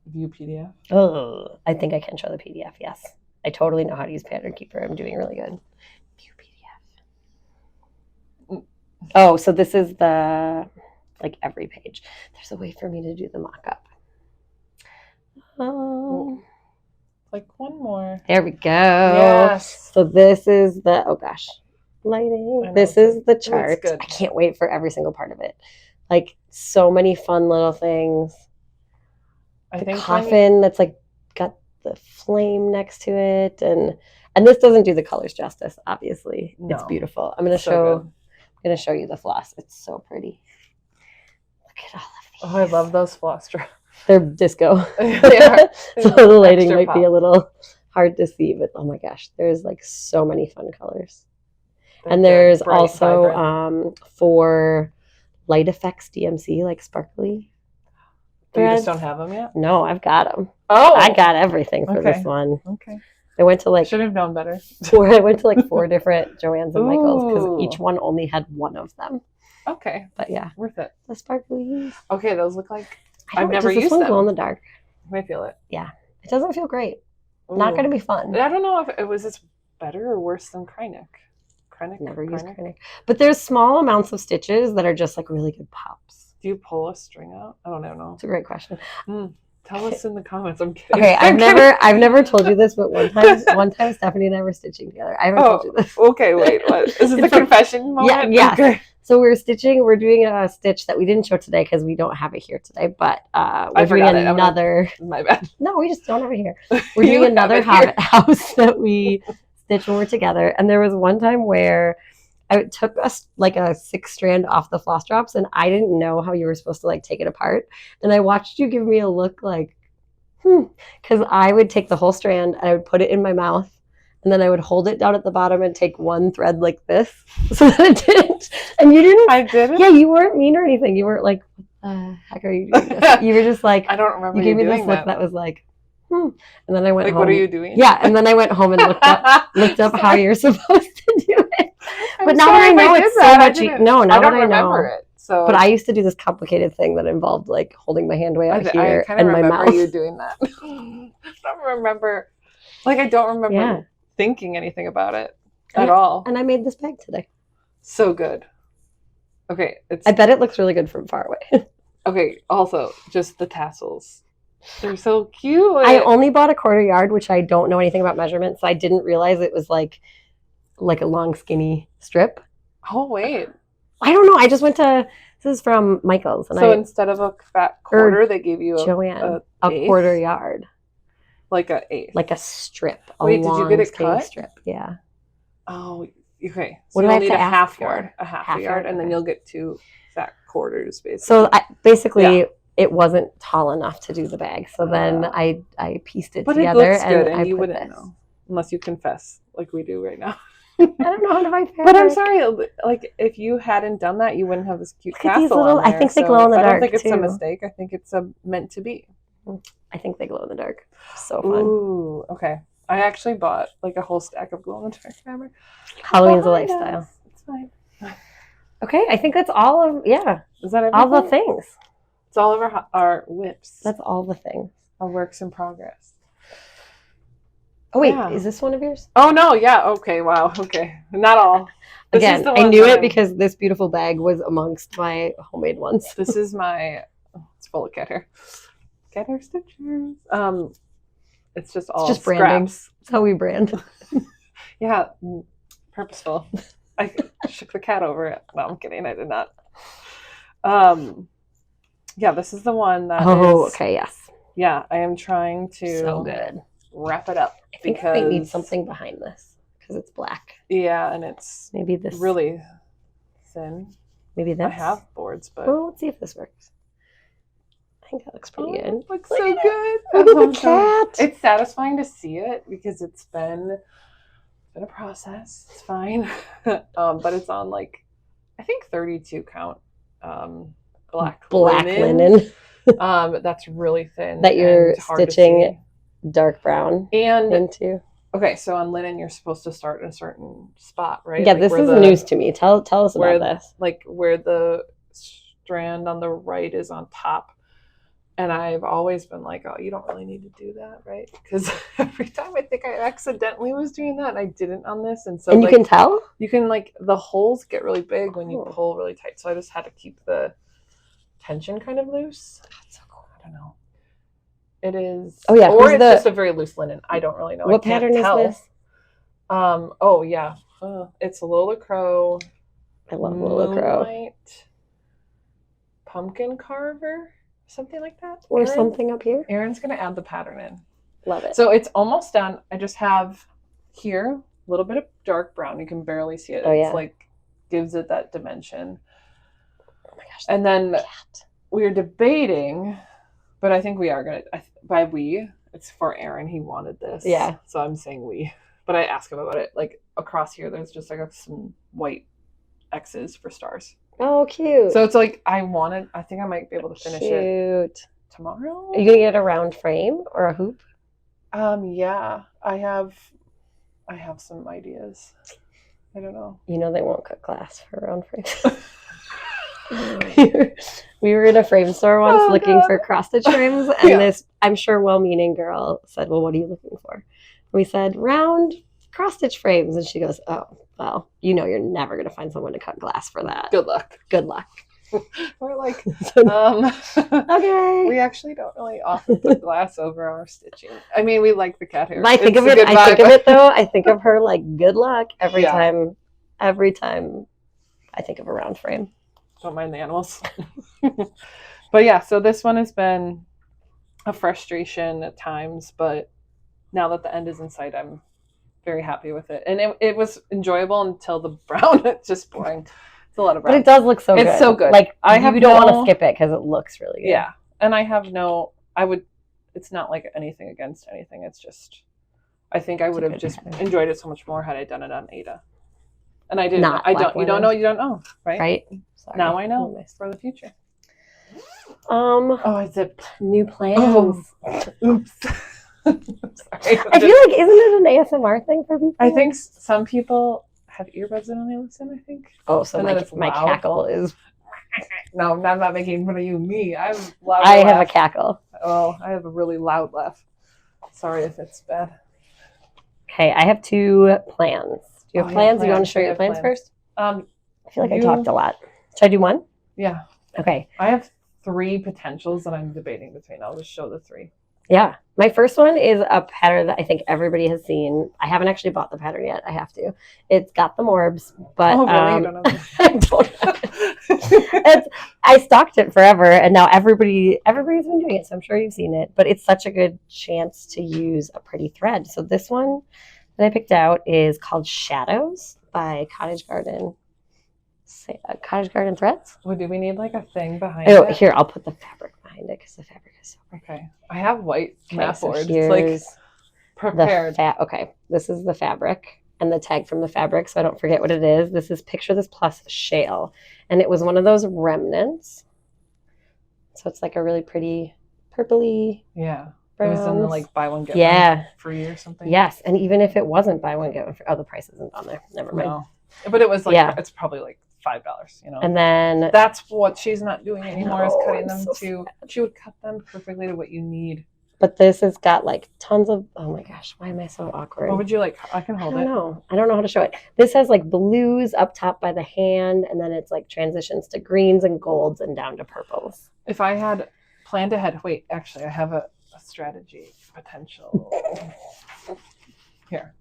B: view PDF?
A: Oh, I think I can show the PDF, yes. I totally know how to use Pattern Keeper. I'm doing really good. View PDF. Oh, so this is the, like every page. There's a way for me to do the mock-up.
B: Like one more.
A: There we go.
B: Yes.
A: So this is the, oh gosh. Lighting. This is the chart. I can't wait for every single part of it. Like so many fun little things. The coffin that's like got the flame next to it, and this doesn't do the colors justice. Obviously, it's beautiful. I'm gonna show you the floss. It's so pretty. Look at all of these.
B: Oh, I love those floss straps.
A: They're disco.
B: They are.
A: So the lighting might be a little hard to see, but oh my gosh, there's like so many fun colors. And there's also for light effects DMC, like sparkly.
B: You
A: threads.
B: just don't have them yet?
A: No, I've got them.
B: Oh,
A: I got everything for
B: okay.
A: this one.
B: Okay.
A: I went to like
B: Should have known better.
A: I went to like 4 different Joann's and Michaels because
B: Ooh.
A: each one only had one of them.
B: Okay.
A: But yeah,
B: Worth it.
A: the sparklies.
B: Okay, those look like
A: I've never used them. Glow in the dark.
B: I feel it.
A: Yeah, it doesn't feel great.
B: Ooh.
A: Not going to be fun.
B: I don't know if it was better or worse than Kreinik.
A: Never used Kreinik. But there's small amounts of stitches that are just like really good pops.
B: Do you pull a string out? I don't know.
A: It's a great question.
B: Tell us in the comments. I'm kidding.
A: Okay, I've never told you this, but one time Stephanie and I were stitching together. I haven't told you this.
B: Okay, wait. What? Is this a confession moment?
A: Yeah.
B: Okay.
A: So we're doing a stitch that we didn't show today because we don't have it here today, but we're doing another.
B: My bad.
A: No, we just don't have it here. We're doing another Hobbit house that we stitch when we're together. And there was one time where I took a 6-strand off the floss drops, and I didn't know how you were supposed to like take it apart. And I watched you give me a look like, because I would take the whole strand and I would put it in my mouth, and then I would hold it down at the bottom and take one thread like this so that it didn't. And you didn't.
B: I didn't?
A: Yeah, you weren't mean or anything. You weren't like, what the heck are you doing this? You were just like,
B: I don't remember
A: you gave me this look that was like, And then I went home.
B: What are you doing?
A: Yeah, and then I went home and looked up how you're supposed to do it. But now that I know it's so much. Now that I know
B: it. So,
A: but I used to do this complicated thing that involved like holding my hand way out here and my mouth.
B: I you doing that. I don't remember. Like I don't remember thinking anything about it at all.
A: And I made this bag today.
B: So good. Okay,
A: I bet it looks really good from far away.
B: Okay. Also, just the tassels. They're so cute.
A: I only bought a 1/4 yard, which I don't know anything about measurements, so I didn't realize it was like a long skinny strip.
B: Oh wait.
A: I don't know. I just went to this is from Michael's, and
B: instead of a fat quarter, they gave you
A: Joanne a 1/4 yard,
B: like a eighth,
A: like a strip.
B: Wait, did you get it cut?
A: Strip, yeah.
B: Oh, okay.
A: So you'll need a half yard,
B: and then you'll get 2 fat quarters, basically.
A: So it wasn't tall enough to do the bag. So then I pieced it together,
B: it looks good, and
A: I
B: you
A: put
B: wouldn't know unless you confess, like we do right now.
A: I don't know how to buy fabric.
B: But I'm sorry, like if you hadn't done that, you wouldn't have this cute tassel on there.
A: I think they glow in the dark.
B: I don't think it's a mistake. I think it's meant to be.
A: I think they glow in the dark. So fun.
B: Ooh, okay. I actually bought like a whole stack of glow in the dark fabric.
A: Halloween's a lifestyle.
B: It's fine.
A: Okay, I think that's all of
B: Is that everything?
A: all the things.
B: It's all of our whips.
A: That's all the things.
B: Our works in progress.
A: Oh wait, is this one of yours?
B: Oh no, yeah. Okay, wow. Okay, not all.
A: Again, I knew it because this beautiful bag was amongst my homemade ones.
B: This is my. It's full of cat hair. CatHairStitchers. It's just all
A: branding.
B: Scraps.
A: That's how we brand.
B: Yeah, purposeful. I shook the cat over it. No, I'm kidding. I did not. Yeah, this is the one that.
A: Oh, okay, yes.
B: Yeah, I am trying to.
A: So good.
B: Wrap it up.
A: I think I might need something behind this because it's black.
B: Yeah, and it's
A: maybe this
B: really thin.
A: Maybe this.
B: I have boards, but
A: let's see if this works. I think that looks pretty good.
B: It looks so good.
A: Look at the cat.
B: It's satisfying to see it because it's been a process. It's fine, but it's on like I think 32 count black linen. That's really thin.
A: That you're stitching dark brown
B: and
A: into.
B: Okay, so on linen you're supposed to start in a certain spot, right?
A: Yeah, like this is news to me. Tell us about this.
B: Like where the strand on the right is on top. And I've always been like, oh, you don't really need to do that, right? Because every time I think I accidentally was doing that, and I didn't on this. And so
A: you can tell?
B: You can, the holes get really big when you pull really tight. So I just had to keep the tension kind of loose. That's so cool. I don't know. It is.
A: Oh, yeah.
B: Or it's just a very loose linen. I don't really know.
A: What pattern is this?
B: Oh, yeah. It's Lola Crow.
A: I love Lola Crow.
B: Moonlight. Pumpkin Carver. Something like that.
A: Or something up here.
B: Erin's going to add the pattern in.
A: Love it.
B: So it's almost done. I just have here a little bit of dark brown. You can barely see it.
A: Oh, yeah.
B: It's like gives it that dimension. Oh my gosh. And then we are debating, but I think we are going to, by we, it's for Aaron. He wanted this.
A: Yeah.
B: So I'm saying we, but I asked him about it. Like across here, there's just like some white X's for stars.
A: Oh, cute.
B: So it's like I think I might be able to finish it tomorrow.
A: Are you gonna get a round frame or a hoop?
B: Yeah, I have some ideas. I don't know.
A: You know they won't cut glass for round frames. We were in a frame store once looking for cross stitch frames, and this, I'm sure, well-meaning girl said, "Well, what are you looking for?" We said, "Round cross stitch frames," and she goes, "Oh, well, you know, you're never gonna find someone to cut glass for that.
B: Good luck."
A: Good luck.
B: We're like,
A: okay.
B: We actually don't really often put glass over our stitching. I mean, we like the cat hair.
A: I think of it though. I think of her like good luck every time. Every time I think of a round frame.
B: Don't mind the animals. But yeah, so this one has been a frustration at times, but now that the end is in sight, I'm very happy with it. And it was enjoyable until the brown. It's just boring. It's a lot of brown.
A: But it does look so good.
B: It's so good.
A: Like, you don't want to skip it because it looks really good.
B: Yeah. And it's not like anything against anything. It's just, I think I would have just enjoyed it so much more had I done it on Ada. And I didn't. You don't know, right?
A: Right. Sorry.
B: Now I know for the future.
A: I
B: zipped.
A: New plans.
B: Oops. Sorry.
A: I feel like, isn't it an ASMR thing for people?
B: I think some people have earbuds in when they listen, I think.
A: Oh, so my cackle is...
B: No, I'm not making fun of you. Me. I
A: have a cackle.
B: Oh, I have a really loud laugh. Sorry if it's bad.
A: Okay, I have 2 plans. Do you have plans? Do you want to show your plans first?
B: I
A: feel like I talked a lot. Should I do one?
B: Yeah.
A: Okay.
B: I have 3 potentials that I'm debating between. I'll just show the 3.
A: Yeah. My first one is a pattern that I think everybody has seen. I haven't actually bought the pattern yet. I have to. It's got the Morbs, but
B: really? I don't know.
A: I stalked it forever, and now everybody's been doing it, so I'm sure you've seen it. But it's such a good chance to use a pretty thread. So this one that I picked out is called Shadows by Cottage Garden Threads.
B: Well, do we need like a thing behind it?
A: Here, I'll put the fabric behind it because the fabric is so pretty.
B: Okay. I have white mat board.
A: It's
B: like prepared.
A: Okay, this is the fabric and the tag from the fabric, so I don't forget what it is. This is Picture This Plus Shale, and it was one of those remnants. So it's like a really pretty purpley.
B: Yeah.
A: Browns.
B: It was in the like buy one get one free or something.
A: Yes, and even if it wasn't buy one get one free, the price isn't on there. Never mind.
B: No. But it was like it's probably like $5, you know.
A: And then
B: that's what she's not doing anymore, is cutting them to. She would cut them perfectly to what you need.
A: But this has got like tons of. Oh my gosh, why am I so awkward?
B: What would you like? I can hold it.
A: I don't know how to show it. This has like blues up top by the hand, and then it's like transitions to greens and golds and down to purples.
B: If I had planned ahead, wait, actually, I have a strategy potential. Here,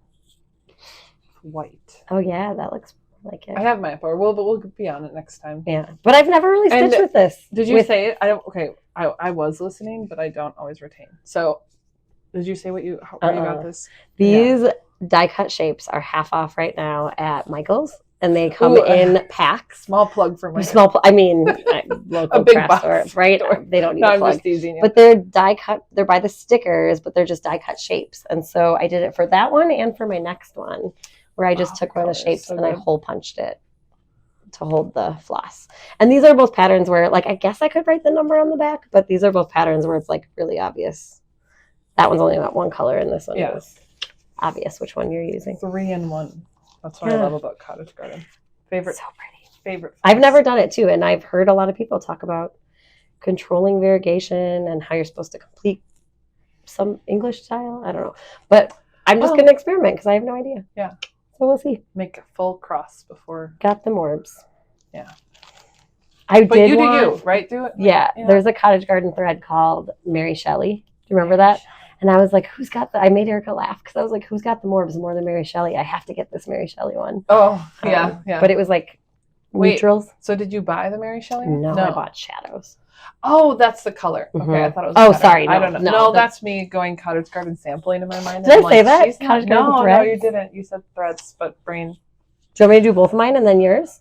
B: white.
A: Oh yeah, that looks like it.
B: I have my board. We'll be on it next time.
A: Yeah, but I've never really stitched with this.
B: Did you say it? I don't. Okay, I was listening, but I don't always retain. So, did you say what you got this?
A: These die cut shapes are half off right now at Michael's, and they come in packs.
B: Small plug for my
A: local
B: a big
A: craft store, right? They don't need a plug.
B: I'm just teasing you.
A: But they're die cut. They're by the stickers, but they're just die cut shapes. And so I did it for that one and for my next one, where I just took one of the shapes and I hole punched it to hold the floss. And these are both patterns where, like, I guess I could write the number on the back, but these are both patterns where it's like really obvious. That one's only got one color, and this one is obvious which one you're using.
B: 3-in-1. That's what I love about Cottage Garden. Favorite.
A: So pretty.
B: Favorite.
A: I've never done it too, and I've heard a lot of people talk about controlling variegation and how you're supposed to complete some English style. I don't know, but I'm just going to experiment because I have no idea.
B: Yeah.
A: So we'll see.
B: Make a full cross before.
A: Got the Morbs.
B: Yeah.
A: But you
B: do you, right? Do it.
A: Yeah. There's a Cottage Garden thread called Mary Shelley. Do you remember that? And I was like, who's got the... I made Erica laugh because I was like, who's got the Morbs more than Mary Shelley? I have to get this Mary Shelley one.
B: Oh, yeah.
A: But it was like neutrals.
B: So did you buy the Mary Shelley?
A: No, I bought Shadows.
B: Oh, that's the color. Okay, I thought it was.
A: Oh, sorry.
B: I don't know.
A: No,
B: that's me going Cottage Garden sampling in my mind.
A: Did I say that? Cottage Garden threads?
B: No, you didn't. You said threads, but brain.
A: Do you want me to do both of mine and then yours?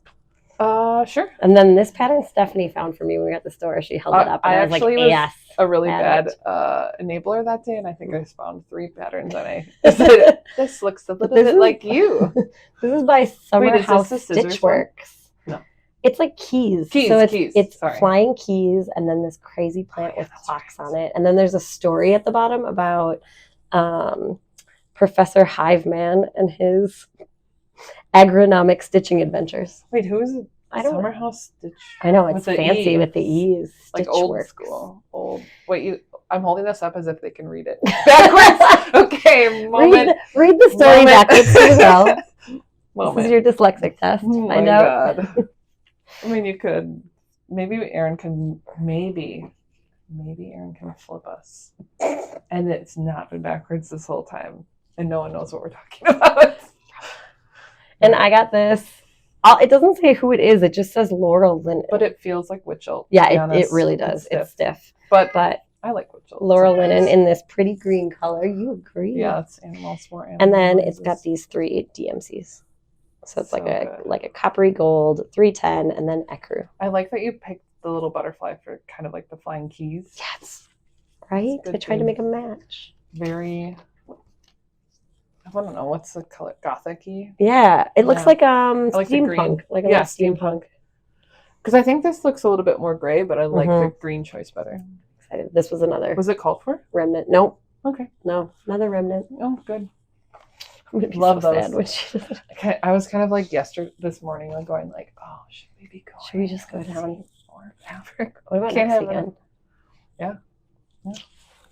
B: Sure.
A: And then this pattern Stephanie found for me when we were at the store. She held it up, and I was like, yes.
B: A really bad enabler that day, and I think I found 3 patterns, and I said, this looks a little bit like you.
A: This is by Summer House Stitch Works.
B: No.
A: It's like keys.
B: Keys,
A: so
B: keys.
A: It's
B: Sorry.
A: flying keys, and then this crazy plant with clocks on it. And then there's a story at the bottom about Professor Hiveman and his agronomic stitching adventures.
B: Wait, who is it?
A: I don't know.
B: Summer House Stitch.
A: I know, it's
B: with the
A: fancy
B: E.
A: with the E's.
B: Like
A: Stitch
B: old
A: works.
B: school. Old. Wait, I'm holding this up as if they can read it backwards. Okay, moment.
A: Read the story backwards as well.
B: Moment.
A: This is your dyslexic test.
B: Oh my
A: I know.
B: God. I mean, you could. Maybe Aaron can. Maybe Aaron can flip us, and it's not been backwards this whole time, and no one knows what we're talking about.
A: And I got this. It doesn't say who it is. It just says Laurel Linen.
B: But it feels like Witchell.
A: Yeah, it really does. It's stiff.
B: But
A: I
B: like Witchell.
A: Laurel Linen in this pretty green color. You agree?
B: Yeah, it's animals, more animals.
A: And then it's got these 3 DMCs. So it's like a coppery gold, 310, and then ecru.
B: I like that you picked the little butterfly for kind of like the flying keys.
A: Yes. Right? I tried to make a match.
B: Very... I don't know, what's the color? Gothic-y?
A: Yeah, it looks like
B: steampunk.
A: Like
B: steampunk. Because I think this looks a little bit more gray, but I like the green choice better.
A: Excited. This was another.
B: Was it called for?
A: Remnant. Nope.
B: Okay.
A: No, another remnant.
B: Oh, good.
A: I'm gonna be
B: Love
A: so
B: those.
A: sad when she doesn't.
B: I was kind of like this morning, like going like, oh, should we be going?
A: Should we just go down?
B: More fabric?
A: What about
B: Can't
A: next
B: have
A: weekend?
B: Yeah.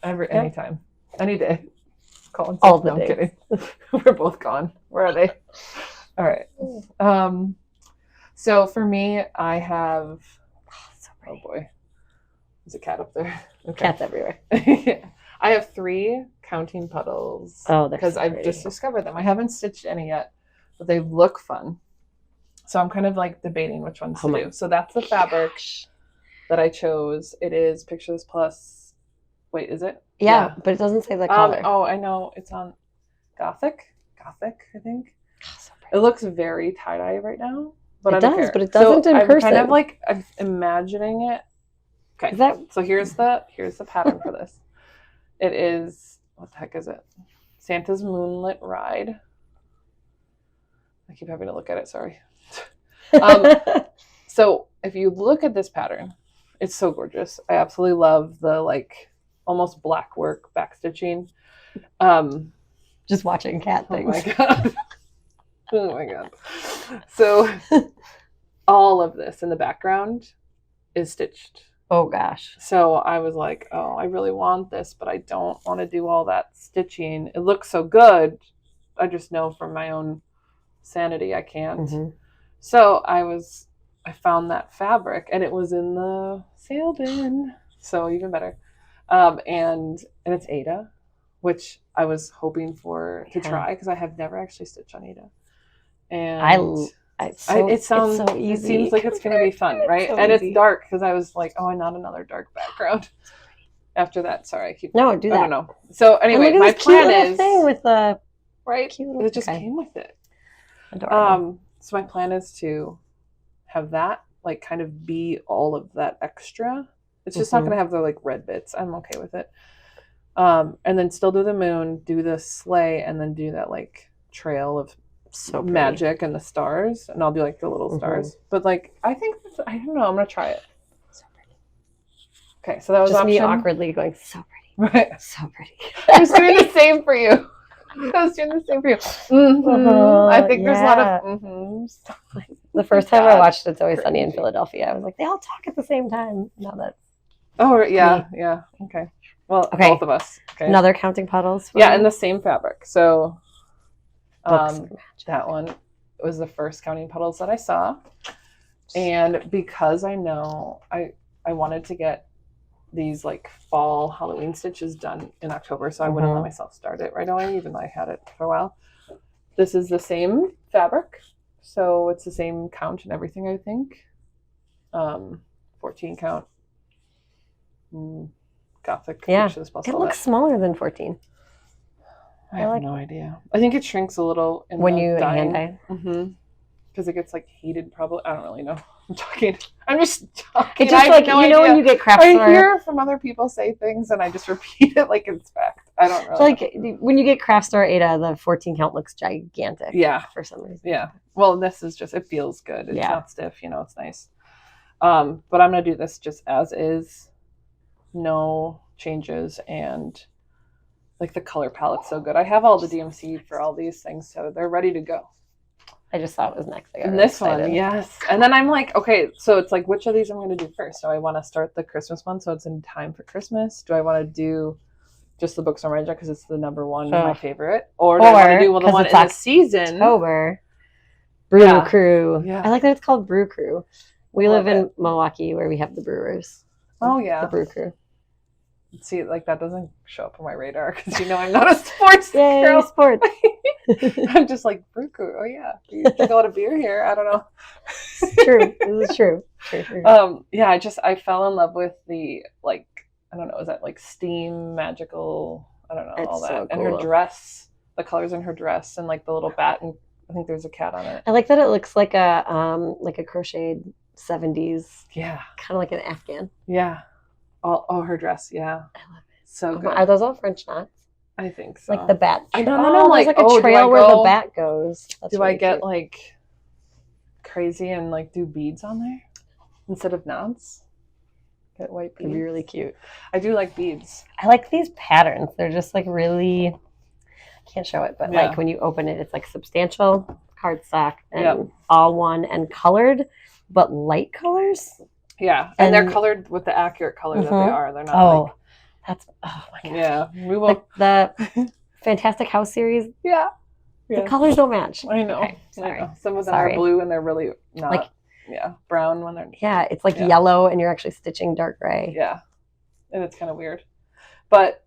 B: Anytime. Any day. Call
A: All the
B: no,
A: days.
B: I'm kidding. We're both gone. Where are they? All right. So for me, I have. Oh boy, there's a cat up there. Okay.
A: Cats everywhere.
B: I have 3 counting puddles.
A: Oh,
B: because I've just discovered them. I haven't stitched any yet, but they look fun. So I'm kind of like debating which ones to do. So that's the fabric that I chose. It is Picture This Plus. Wait, is it?
A: Yeah, but it doesn't say the color.
B: Oh, I know. It's on Gothic, I think.
A: Oh, so
B: it looks very tie-dye right now. But
A: it
B: I don't
A: does,
B: care.
A: but it doesn't in person.
B: I'm kind of like I'm imagining it. Okay. So here's the pattern for this. It is, what the heck is it? Santa's Moonlit Ride. I keep having to look at it, sorry. So if you look at this pattern, it's so gorgeous. I absolutely love the like almost black work backstitching.
A: Just watching cat things.
B: Oh my God. Oh my God. So all of this in the background is stitched.
A: Oh gosh.
B: So I was like, oh, I really want this, but I don't want to do all that stitching. It looks so good. I just know from my own sanity I can't. Mm-hmm. So I found that fabric and it was in the sale bin. So even better. And it's Aida, which I was hoping to try because I have never actually stitched on Aida. And it sounds so easy. It seems like it's going to be fun, right? So and easy. It's dark because I was like, oh, not another dark background. After that, sorry, I keep
A: do that.
B: I don't know. So anyway, my plan is
A: thing with the
B: right. It just came with it.
A: Adorable.
B: So my plan is to have that like kind of be all of that extra. It's just not going to have the like red bits. I'm okay with it. And then still do the moon, do the sleigh, and then do that like trail of magic and the stars, and I'll do like the little stars. But like I think I don't know. I'm gonna try it. So pretty. Okay, so that was
A: just
B: option.
A: Me awkwardly going so pretty,
B: right?
A: So pretty.
B: I was doing the same for you. I was doing the same for you. Mm-hmm. I think there's a lot of mm-hms.
A: The first time I watched It's Always Sunny in Philadelphia, I was like, they all talk at the same time. Now that's
B: yeah. Okay. Well, both of us. Okay.
A: Another counting puddles.
B: Yeah, in the same fabric. So that one was the first counting puddles that I saw. And because I know I wanted to get these like fall Halloween stitches done in October, so I wouldn't let myself start it right away, even though I had it for a while. This is the same fabric, so it's the same count and everything, I think. 14 count. Gothic.
A: Yeah, it looks smaller than 14.
B: I have no idea. I think it shrinks a little
A: when you hand dye.
B: Because it gets like heated, probably. I don't really know. I'm just talking.
A: It's just like, no idea. When you get craft store.
B: I hear from other people say things and I just repeat it like it's fact. I don't really
A: like know. When you get craft store Ada, the 14 count looks gigantic.
B: Yeah.
A: For some reason.
B: Yeah. Well, this is just, it feels good. It's not stiff, it's nice. But I'm going to do this just as is. No changes, and like the color palette's so good. I have all the DMC for all these things, so they're ready to go.
A: I just thought it was next.
B: And this one, yes. And then I'm like, okay, so it's like, which of these I'm going to do first? Do I want to start the Christmas one so it's in time for Christmas? Do I want to do just the Books on Ranger because it's the number one, my favorite? Or do I want to do the one in the season?
A: October. Brew Crew. Yeah. I like that it's called Brew Crew. We live in Milwaukee where we have the brewers.
B: Oh, yeah.
A: The Brew Crew.
B: See, like that doesn't show up on my radar because I'm not a sports girl.
A: Sports.
B: I'm just like, Brew Crew. Oh yeah, you drink a lot of beer here. I don't know.
A: True. This is true.
B: Yeah, I fell in love with the I don't know, is that like steam magical? I don't know, it's all that. So cool. And her dress, the colors in her dress, and like the little bat, and I think there's a cat on it.
A: I like that it looks like a crocheted 70s.
B: Yeah.
A: Kind of like an Afghan.
B: Yeah. Oh, her dress, yeah.
A: I love it.
B: So good.
A: Are those all French knots?
B: I think so.
A: Like the bat.
B: I don't know.
A: There's like a trail where the bat goes.
B: That's do I get cute. Like crazy and like do beads on there instead of knots? Get white beads.
A: It'd be really cute.
B: I do like beads.
A: I like these patterns. They're just like really, I can't show it, but like when you open it, it's like substantial cardstock and all one and colored, but light colors.
B: Yeah, and they're colored with the accurate color that they are. They're not
A: oh my god.
B: Yeah, we will.
A: The Fantastic House series.
B: Yeah.
A: The colors don't match.
B: I know.
A: Okay, sorry.
B: I know. Some of them are blue and they're really not. Brown when they're.
A: Yeah, it's like yellow and you're actually stitching dark gray.
B: Yeah, and it's kind of weird, but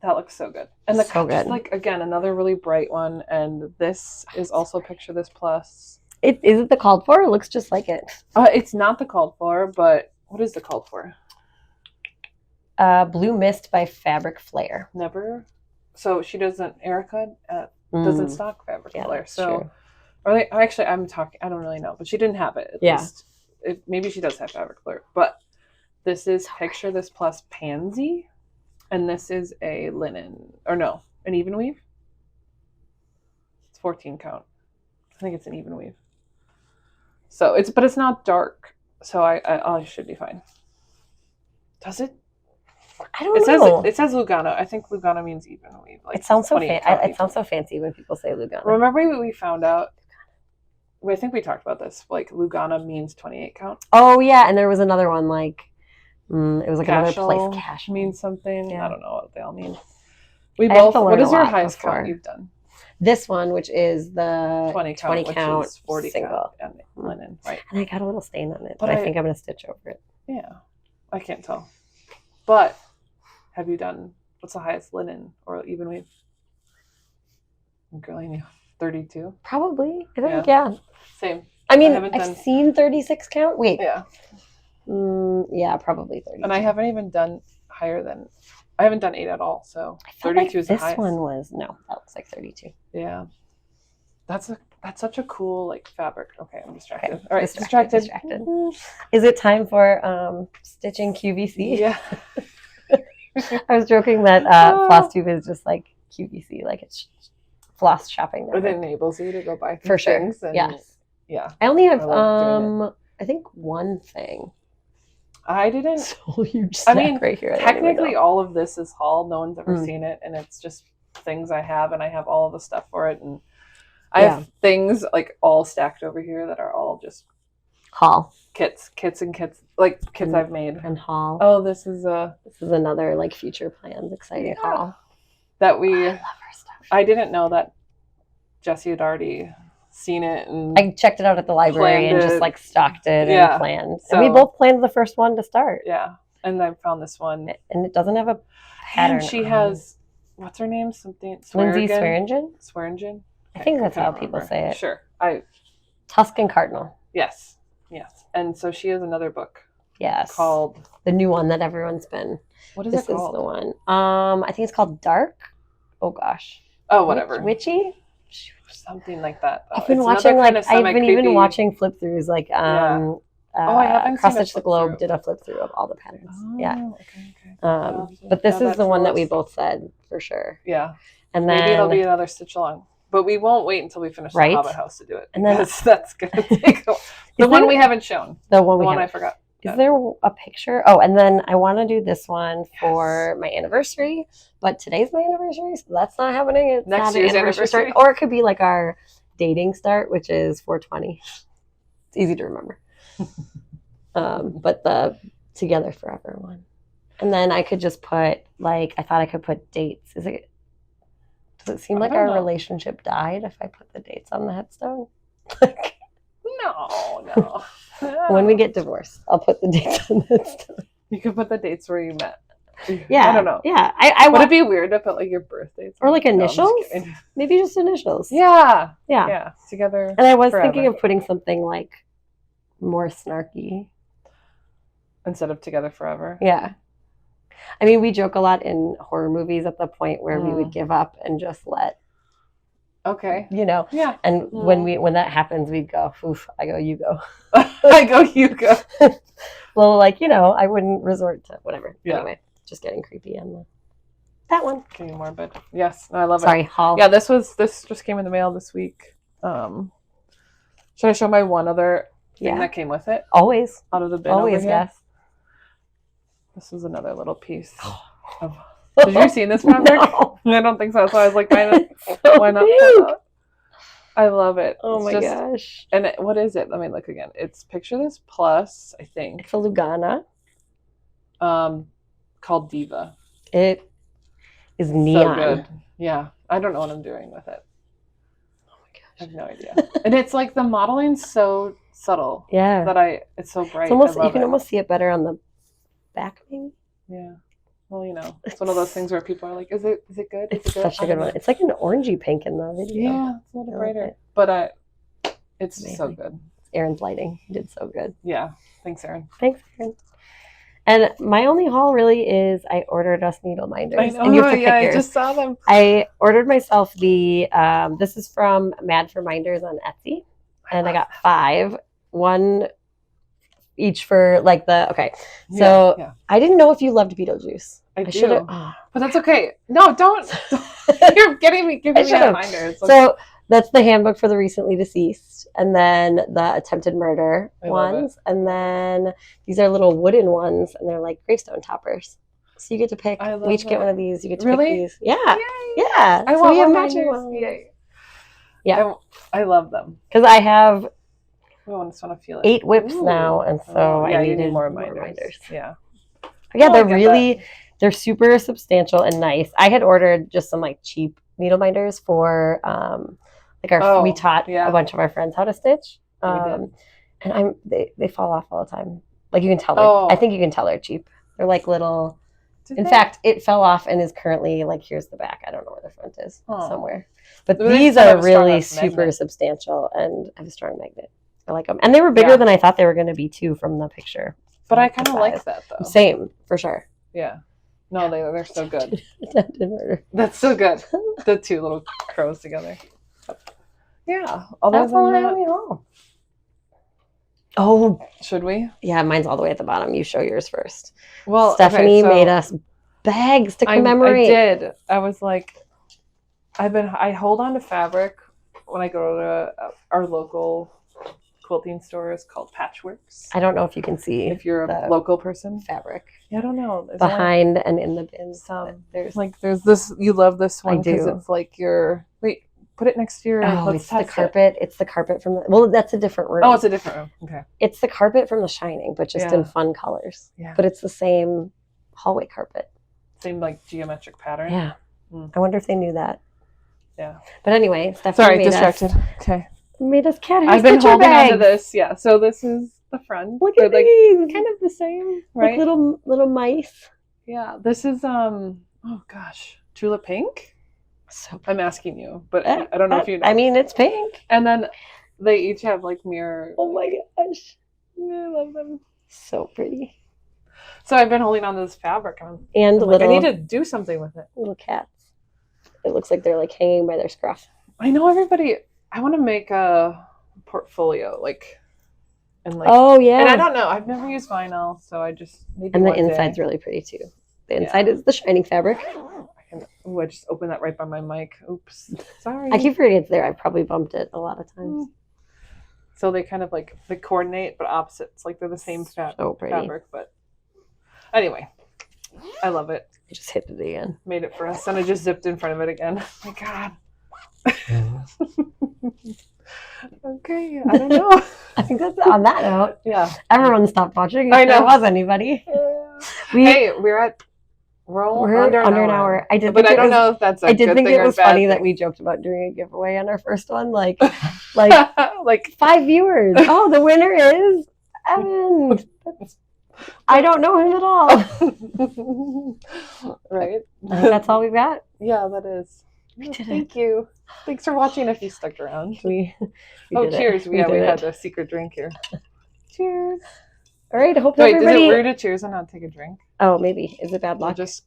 B: that looks so good. And the colors, like again, another really bright one. And this is also Picture This Plus.
A: Is it the called for? It looks just like it.
B: It's not the called for, but what is the called for?
A: Blue Mist by Fabric Flare.
B: Never. So she doesn't. Erica doesn't stock Fabric Flare. So, true. Or they actually, I'm talking. I don't really know, but she didn't have it. At least. Maybe she does have Fabric Flare, but this is Picture This Plus Pansy, and this is a linen an even weave. It's 14 count. I think it's an even weave. So but it's not dark, so I should be fine. Does it?
A: I don't know.
B: It says Lugano. I think Lugano means even weave. Like
A: it sounds so it sounds so fancy when people say Lugano.
B: Remember when we found out? I think we talked about this. Like Lugano means 28 count.
A: Oh yeah, and there was another one like it was like another place.
B: Cash means something. Yeah. I don't know what they all mean. We both. What is your highest count you've done?
A: This one, which is the
B: 20 count,
A: which is
B: 40
A: single.
B: Count and linen, right?
A: And I got a little stain on it, but I think I'm going to stitch over it.
B: Yeah, I can't tell. But have you done, what's the highest linen or even weave? Girl, I knew 32.
A: Probably. I think, yeah.
B: Same.
A: I mean, I've seen 36 count. Wait.
B: Yeah.
A: Yeah, probably 30.
B: And I haven't even done higher than. I haven't done 8 at all, so 32 is the highest.
A: This one was that looks like 32.
B: Yeah, that's such a cool like fabric. Okay, I'm distracted. Okay. All right, distracted.
A: Is it time for stitching QVC?
B: Yeah.
A: I was joking that Flosstube is just like QVC, like it's floss shopping.
B: It enables you to go buy
A: for sure.
B: Things and,
A: yes.
B: Yeah.
A: I only have I think one thing.
B: I didn't.
A: So huge stack right here.
B: Technically, all of this is haul. No one's ever seen it, and it's just things I have, and I have all of the stuff for it, and I have things like all stacked over here that are all just
A: haul
B: kits, like kits I've made
A: and haul.
B: Oh, this is
A: another like future plans, exciting haul
B: that we.
A: I love her stuff.
B: I didn't know that Jessie had already seen it, and
A: I checked it out at the library and just like stocked it and planned. So, and we both planned the first one to start.
B: Yeah, and I found this one,
A: and it doesn't have a pattern.
B: And she has what's her name? Something
A: Lindsay Swearingen.
B: Swearingen.
A: I think that's how people say it.
B: Sure,
A: Tuscan Cardinal.
B: Yes, and so she has another book.
A: Yes,
B: called
A: the new one that everyone's been.
B: What is it called? This is
A: the one. I think it's called Dark. Oh gosh.
B: Oh, whatever.
A: Witchy.
B: Something like that.
A: I've been watching even watching flip throughs like
B: I haven't
A: Cross
B: seen a
A: Stitch the
B: flip
A: Globe
B: through.
A: did a flip through of all the patterns. Yeah.
B: Okay.
A: But this is
B: that's
A: the one that we
B: list.
A: both said for sure.
B: Yeah.
A: And then
B: maybe it'll be another stitch along. But we won't wait until we finish the
A: Right?
B: Hobbit house to do it.
A: And then-
B: Because that's going to take the one we haven't shown.
A: the one
B: I forgot.
A: Is there a picture? Oh, and then I want to do this one for my anniversary, but today's my anniversary, so that's not happening. It's
B: Next
A: not an
B: year's
A: anniversary
B: anniversary?
A: start. Or it could be like our dating start, which is 420. It's easy to remember. But the Together Forever one. And then I could just put, like, I thought I could put dates. Does it seem like our relationship died if I put the dates on the headstone?
B: No.
A: When we get divorced, I'll put the dates on the headstone.
B: You could put the dates where you met.
A: Yeah.
B: I don't know.
A: Yeah. I
B: Would it be weird to put like your birth dates?
A: Or like initials?
B: No,
A: Maybe just initials.
B: Yeah.
A: Yeah.
B: Together.
A: And I was
B: forever.
A: thinking of putting something like more snarky.
B: Instead of Together Forever.
A: Yeah. I mean, we joke a lot in horror movies at the point where we would give up and just let.
B: Okay.
A: Yeah. And when that happens, we'd go, oof, I go, you go.
B: I go, you go.
A: Well, like, I wouldn't resort to whatever.
B: Yeah.
A: Anyway, just getting creepy on that one.
B: Getting morbid. Yes. No, I love it.
A: Sorry, haul.
B: Yeah, this just came in the mail this week. Should I show my one other thing that came with it?
A: Always.
B: Out of the bin
A: Always,
B: over here?
A: yes.
B: This is another little piece of... Have you seen this fabric?
A: No.
B: I don't think so. So I was like, why not? I love it.
A: Oh my gosh.
B: And what is it? Let me look again. It's Picture This Plus, I think.
A: It's a Lugana.
B: Called Diva.
A: It is neon.
B: So good. Yeah. I don't know what I'm doing with it.
A: Oh my gosh.
B: I have no idea. And it's like the modeling's so subtle.
A: Yeah.
B: That it's so bright.
A: You can almost see it better on the back, maybe.
B: Yeah. Well, it's one of those things where people are like, "Is it good?
A: It's such a good one. It's like an orangey pink in the video.
B: Yeah, it's a little brighter, but it's
A: amazing.
B: so good.
A: Aaron's lighting did so good.
B: Yeah, thanks, Aaron.
A: Thanks, Aaron. And my only haul really is I ordered us needle minders.
B: I know.
A: And you have to pick yours.
B: I just saw them.
A: I ordered myself the. This is from Mad for Minders on Etsy, and I got 5, one each for like the okay. So I didn't know if you loved Beetlejuice.
B: I do, but that's okay. No, don't. You're giving me reminders.
A: So that's the handbook for the recently deceased, and then the attempted murder ones, and then these are little wooden ones, and they're like gravestone toppers. So you get to pick. We each get one of these. You get to pick these. Yeah, yeah.
B: I want
A: we have
B: matching
A: ones.
B: Yay.
A: Yeah,
B: I love them
A: because I have.
B: I just want to feel it.
A: 8 whips now, and so I needed
B: more reminders. Yeah.
A: Yeah, they're super substantial and nice. I had ordered just some like cheap needle minders for we taught a bunch of our friends how to stitch. And they fall off all the time. Like you can tell I think you can tell they're cheap. They're like little In fact, it fell off and is currently like, here's the back. I don't know where the front is somewhere. But these are really super substantial and have a strong magnet. I like them. And they were bigger than I thought they were going to be too from the picture.
B: But I kind of like that though.
A: Same, for sure.
B: Yeah. No, they're so good.
A: Attempted murder.
B: That's so good. The 2 little crows together. Yeah.
A: That's all I have at all. Oh.
B: Should we?
A: Yeah, mine's all the way at the bottom. You show yours first.
B: Well,
A: Stephanie made us bags to commemorate.
B: I did. I was like, I hold on to fabric when I go to our local quilting stores called Patchworks.
A: I don't know if you can see
B: if you're a local person.
A: Fabric.
B: Yeah, I don't know.
A: Behind and in the bins.
B: There's this. You love this one because it's like your. Wait, put it next to your.
A: Oh, it's the carpet. It's the carpet from the. Well, that's a different room.
B: Oh, it's a different room. Okay.
A: It's the carpet from The Shining, but just in fun colors.
B: Yeah.
A: But it's the same hallway carpet.
B: Same like geometric pattern.
A: Yeah. I wonder if they knew that.
B: Yeah.
A: But anyway, Stephanie made us cat hair.
B: I've been holding on to this. Yeah. So this is the front.
A: Look at these.
B: Kind of the same, right?
A: Like little mice.
B: Yeah. This is oh gosh, Tulip Pink.
A: So
B: I'm asking you, but I don't know if you know.
A: I mean, it's pink.
B: And then they each have like mirror.
A: Oh my gosh.
B: I love them.
A: So pretty.
B: So I've been holding on to this fabric.
A: And
B: I need to do something with it.
A: Little cats. It looks like they're like hanging by their scruff.
B: I know everybody. I want to make a portfolio, like And like,
A: oh yeah.
B: and I don't know. I've never used vinyl, so I just maybe.
A: And the
B: one
A: inside's
B: day.
A: really pretty too. The inside is the shining fabric.
B: I just opened that right by my mic. Oops, sorry.
A: I keep forgetting it's there. I probably bumped it a lot of times.
B: So they kind of like they coordinate, but opposites. Like they're the same fabric, but anyway, I love it.
A: I just hit it again.
B: Made it for us, and I just zipped in front of it again. Oh my God. Okay, I don't know.
A: I think that's on that note.
B: Yeah.
A: Everyone stopped watching if
B: I know.
A: there was anybody.
B: Yeah. We're under an hour.
A: I did,
B: but I don't know if that's a
A: I did
B: good
A: think
B: thing
A: it was
B: or bad
A: funny
B: thing.
A: that we joked about doing a giveaway on our first one, like
B: like
A: 5 viewers. Oh, the winner is Evan. I don't know him at all.
B: Right.
A: I think that's all we've got.
B: Yeah, that is.
A: We did
B: Thank you. Thanks for watching if you stuck around.
A: We
B: cheers.
A: We
B: We
A: did
B: had
A: it.
B: a secret drink here. Cheers.
A: All right, I hope
B: Wait,
A: everybody...
B: is it rude to cheers and not take a drink?
A: Oh, maybe. Is it bad luck?
B: Just...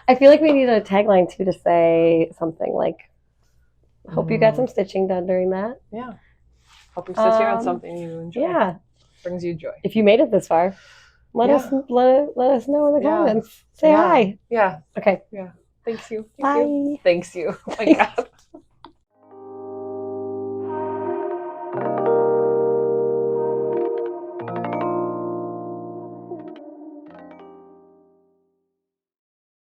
A: I feel like we need a tagline too to say something like, hope you got some stitching done during that.
B: Yeah. Hope you're stitching on something you enjoy.
A: Yeah.
B: Brings you joy.
A: If you made it this far, let us know in the comments. Say hi.
B: Yeah.
A: Okay.
B: Yeah. Thanks you.
A: Bye.
B: Thanks you. Oh my God.